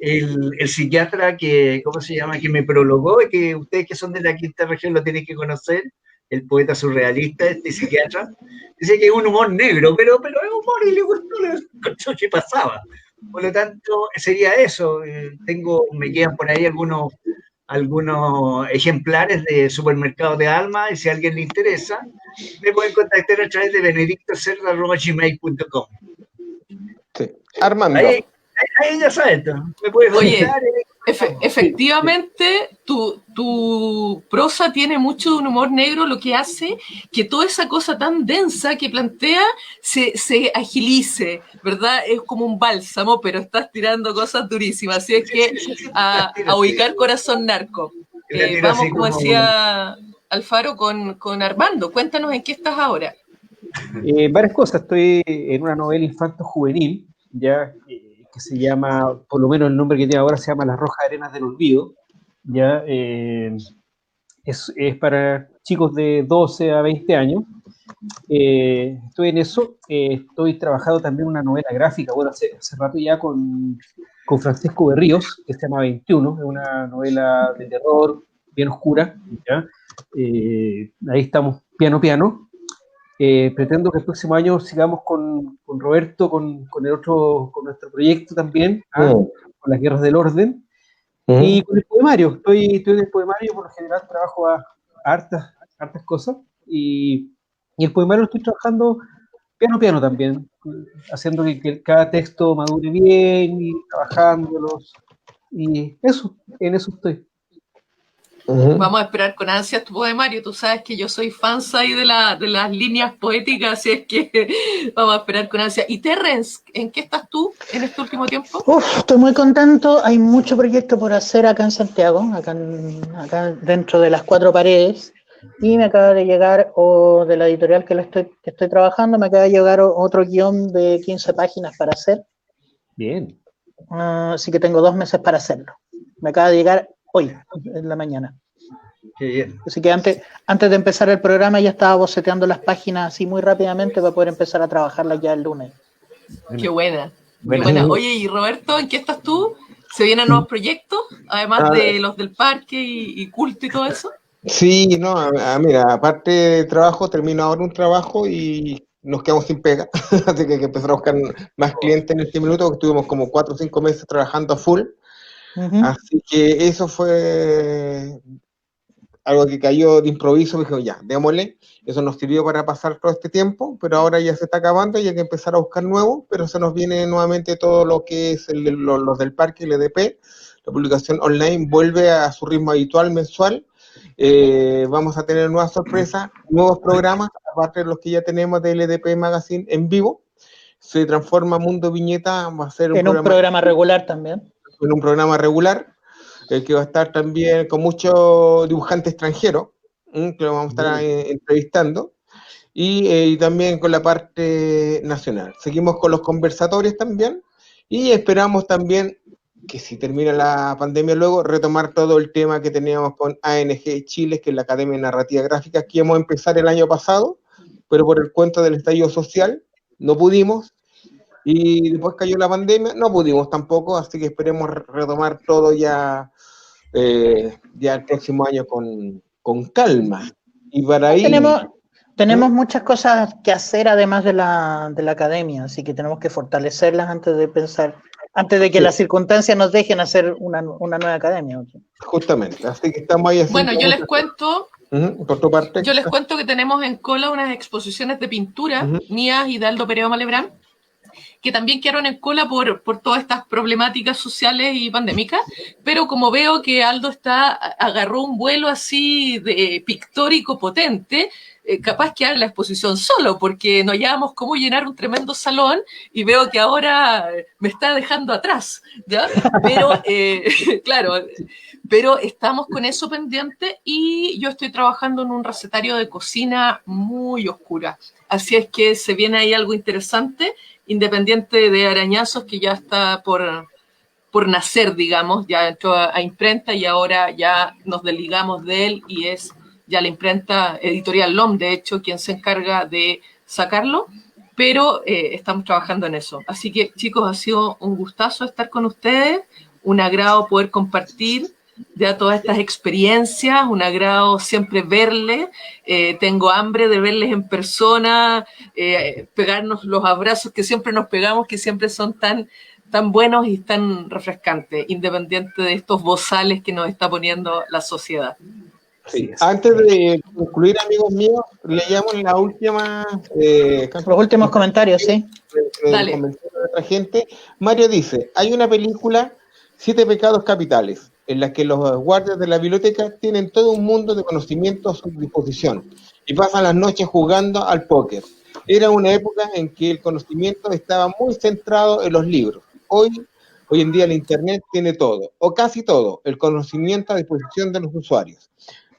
el psiquiatra que, ¿cómo se llama?, que me prologó, y que ustedes que son de la quinta región lo tienen que conocer, el poeta surrealista, este psiquiatra, dice que es un humor negro, pero es humor y le gustó lo que pasaba. Por lo tanto, sería eso. Me quedan por ahí algunos ejemplares de Supermercado de Alma, y si a alguien le interesa, me pueden contactar a través de benedictocerda@gmail.com. Sí. Armando. Ahí ya sabes, me puedes contar. Efectivamente, tu prosa tiene mucho de un humor negro, lo que hace que toda esa cosa tan densa que plantea se agilice, ¿verdad? Es como un bálsamo, pero estás tirando cosas durísimas. Así es que a ubicar Corazón Narco. Vamos, como decía Alfaro, con Armando. Cuéntanos en qué estás ahora. Varias cosas. Estoy en una novela infanto-juvenil, ya que se llama, por lo menos el nombre que tiene ahora se llama Las Rojas Arenas del Olvido, ya es para chicos de 12 a 20 años. Estoy en eso. Estoy trabajando también una novela gráfica, bueno, hace rato ya con Francisco Berríos, que se llama 21, es una novela de terror bien oscura, ¿ya? Ahí estamos piano. Pretendo que el próximo año sigamos con Roberto, con nuestro proyecto también, con las Guerras del Orden, y con el poemario. Estoy en el poemario, por lo general trabajo a hartas cosas, y el poemario lo estoy trabajando piano también, haciendo que cada texto madure bien, y trabajándolos, y en eso estoy. Vamos a esperar con ansias tu poemario. Tú sabes que yo soy fan ahí de las líneas poéticas, así es que vamos a esperar con ansias. Y Terrence, ¿en qué estás tú en este último tiempo? Estoy muy contento. Hay mucho proyecto por hacer acá en Santiago, acá dentro de las 4 paredes. y me acaba de llegar, o de la editorial que estoy trabajando, me acaba de llegar otro guión de 15 páginas para hacer. Bien. Así que tengo 2 meses para hacerlo. Me acaba de llegar hoy, en la mañana. Qué bien. Así que antes de empezar el programa ya estaba boceteando las páginas así muy rápidamente para poder empezar a trabajarlas ya el lunes. Qué buena. Buena. Qué buena. Oye, y Roberto, ¿en qué estás tú? ¿Se vienen nuevos proyectos? Además de los del parque y culto y todo eso. Sí, no, mira, aparte de trabajo, termino ahora un trabajo y nos quedamos sin pega, así que hay que empezar a buscar más clientes en este minuto, porque estuvimos como 4 o 5 meses trabajando a full, así que eso fue algo que cayó de improviso, me dijo, ya, démosle, eso nos sirvió para pasar todo este tiempo, pero ahora ya se está acabando y hay que empezar a buscar nuevos, pero se nos viene nuevamente todo lo que es los del parque, el EDP, la publicación online vuelve a su ritmo habitual mensual. Vamos a tener nuevas sorpresas, nuevos programas, aparte de los que ya tenemos del LDP Magazine en vivo. Se transforma Mundo Viñeta, va a ser un programa regular también. En un programa regular, que va a estar también con muchos dibujantes extranjeros, que lo vamos a estar entrevistando, y también con la parte nacional. Seguimos con los conversatorios también, y esperamos también que si termina la pandemia luego, retomar todo el tema que teníamos con ANG Chile, que es la Academia de Narrativa Gráfica, que íbamos a empezar el año pasado, pero por el cuento del estallido social no pudimos, y después cayó la pandemia, no pudimos tampoco, así que esperemos retomar todo ya el próximo año con calma. Y para ahí... Tenemos muchas cosas que hacer además de la academia, así que tenemos que fortalecerlas antes de que las circunstancias nos dejen hacer una nueva academia. Justamente, así que estamos ahí. Bueno, yo les cuento. Por tu parte. Yo les cuento que tenemos en cola unas exposiciones de pintura mías y de Aldo Peredo Malebrán, que también quedaron en cola por todas estas problemáticas sociales y pandémicas, pero como veo que Aldo agarró un vuelo así de pictórico potente, capaz que haga la exposición solo, porque no hallábamos cómo llenar un tremendo salón y veo que ahora me está dejando atrás, ¿ya? Pero, claro, pero estamos con eso pendiente y yo estoy trabajando en un recetario de cocina muy oscura, así es que se viene ahí algo interesante, independiente de Arañazos, que ya está por nacer, digamos, ya entró a imprenta y ahora ya nos desligamos de él y es ya la imprenta Editorial LOM, de hecho, quien se encarga de sacarlo, pero estamos trabajando en eso. Así que, chicos, ha sido un gustazo estar con ustedes, un agrado poder compartir ya todas estas experiencias, un agrado siempre verles, tengo hambre de verles en persona, pegarnos los abrazos que siempre nos pegamos, que siempre son tan buenos y tan refrescantes, independiente de estos bozales que nos está poniendo la sociedad. Sí. Antes de concluir, amigos míos, leíamos la última... los últimos comentarios, sí. Dale. Comentarios de otra gente. Mario dice, hay una película, 7 pecados capitales, en la que los guardias de la biblioteca tienen todo un mundo de conocimiento a su disposición y pasan las noches jugando al póker. Era una época en que el conocimiento estaba muy centrado en los libros. Hoy en día el Internet tiene todo, o casi todo, el conocimiento a disposición de los usuarios.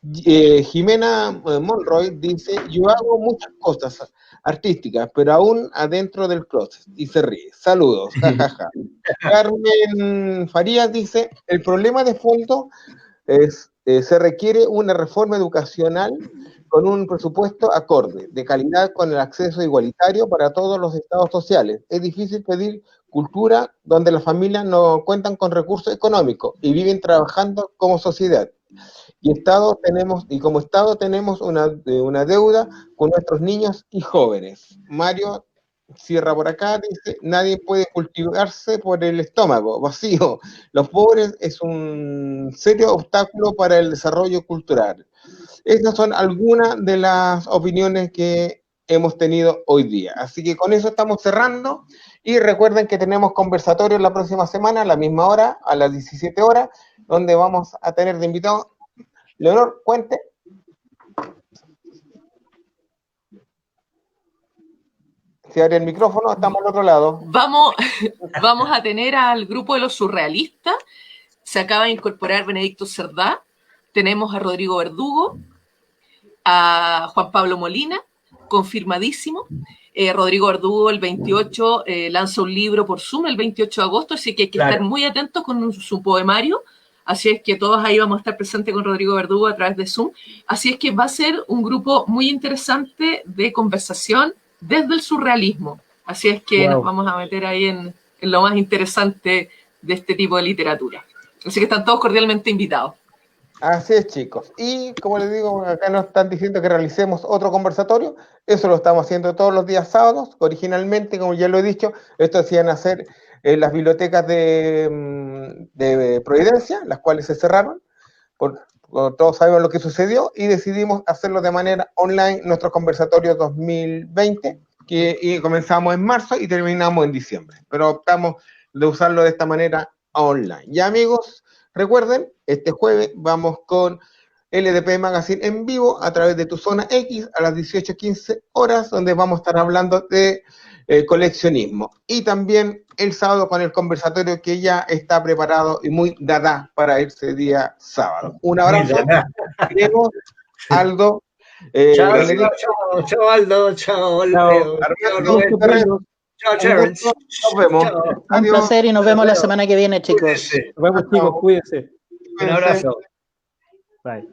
Jimena Monroy dice, yo hago muchas cosas artísticas, pero aún adentro del closet, y se ríe. Saludos, jajaja. Carmen Farías dice, el problema de fondo es, se requiere una reforma educacional con un presupuesto acorde, de calidad, con el acceso igualitario para todos los estados sociales. Es difícil pedir cultura donde las familias no cuentan con recursos económicos y viven trabajando como sociedad. Y como Estado tenemos una deuda con nuestros niños y jóvenes. Mario cierra por acá, dice, nadie puede cultivarse por el estómago vacío. Los pobres es un serio obstáculo para el desarrollo cultural. Estas son algunas de las opiniones que hemos tenido hoy día. Así que con eso estamos cerrando. Y recuerden que tenemos conversatorios la próxima semana a la misma hora, a las 17 horas, donde vamos a tener de invitado Leonor, cuente. Si abre el micrófono, estamos al otro lado. Vamos a tener al grupo de los surrealistas. Se acaba de incorporar Benedicto Cerdá. Tenemos a Rodrigo Verdugo. a Juan Pablo Molina, confirmadísimo. Rodrigo Verdugo el 28 lanza un libro por Zoom el 28 de agosto, así que hay que estar muy atentos con su poemario. Así es que todos ahí vamos a estar presentes con Rodrigo Verdugo a través de Zoom. Así es que va a ser un grupo muy interesante de conversación desde el surrealismo. Así es que nos vamos a meter ahí en lo más interesante de este tipo de literatura. Así que están todos cordialmente invitados. Así es, chicos. Y como les digo, acá nos están diciendo que realicemos otro conversatorio. Eso lo estamos haciendo todos los días sábados. Originalmente, como ya lo he dicho, esto se iban a hacer en las bibliotecas de Providencia, las cuales se cerraron. Todos sabemos lo que sucedió y decidimos hacerlo de manera online, nuestro conversatorio 2020, y comenzamos en marzo y terminamos en diciembre. Pero optamos de usarlo de esta manera online. Ya, amigos, recuerden, este jueves vamos con LDP Magazine en vivo a través de Tu Zona X a las 18:15 horas, donde vamos a estar hablando de coleccionismo. Y también el sábado con el conversatorio que ya está preparado y muy dada para ese día sábado. Un abrazo. Diego, Aldo. Chao, Aldo. Chao, Roberto. Chao, Terence. Nos vemos. Un placer y nos vemos la semana que viene, chicos. Nos vemos, chicos. Cuídense. Un abrazo. Bye.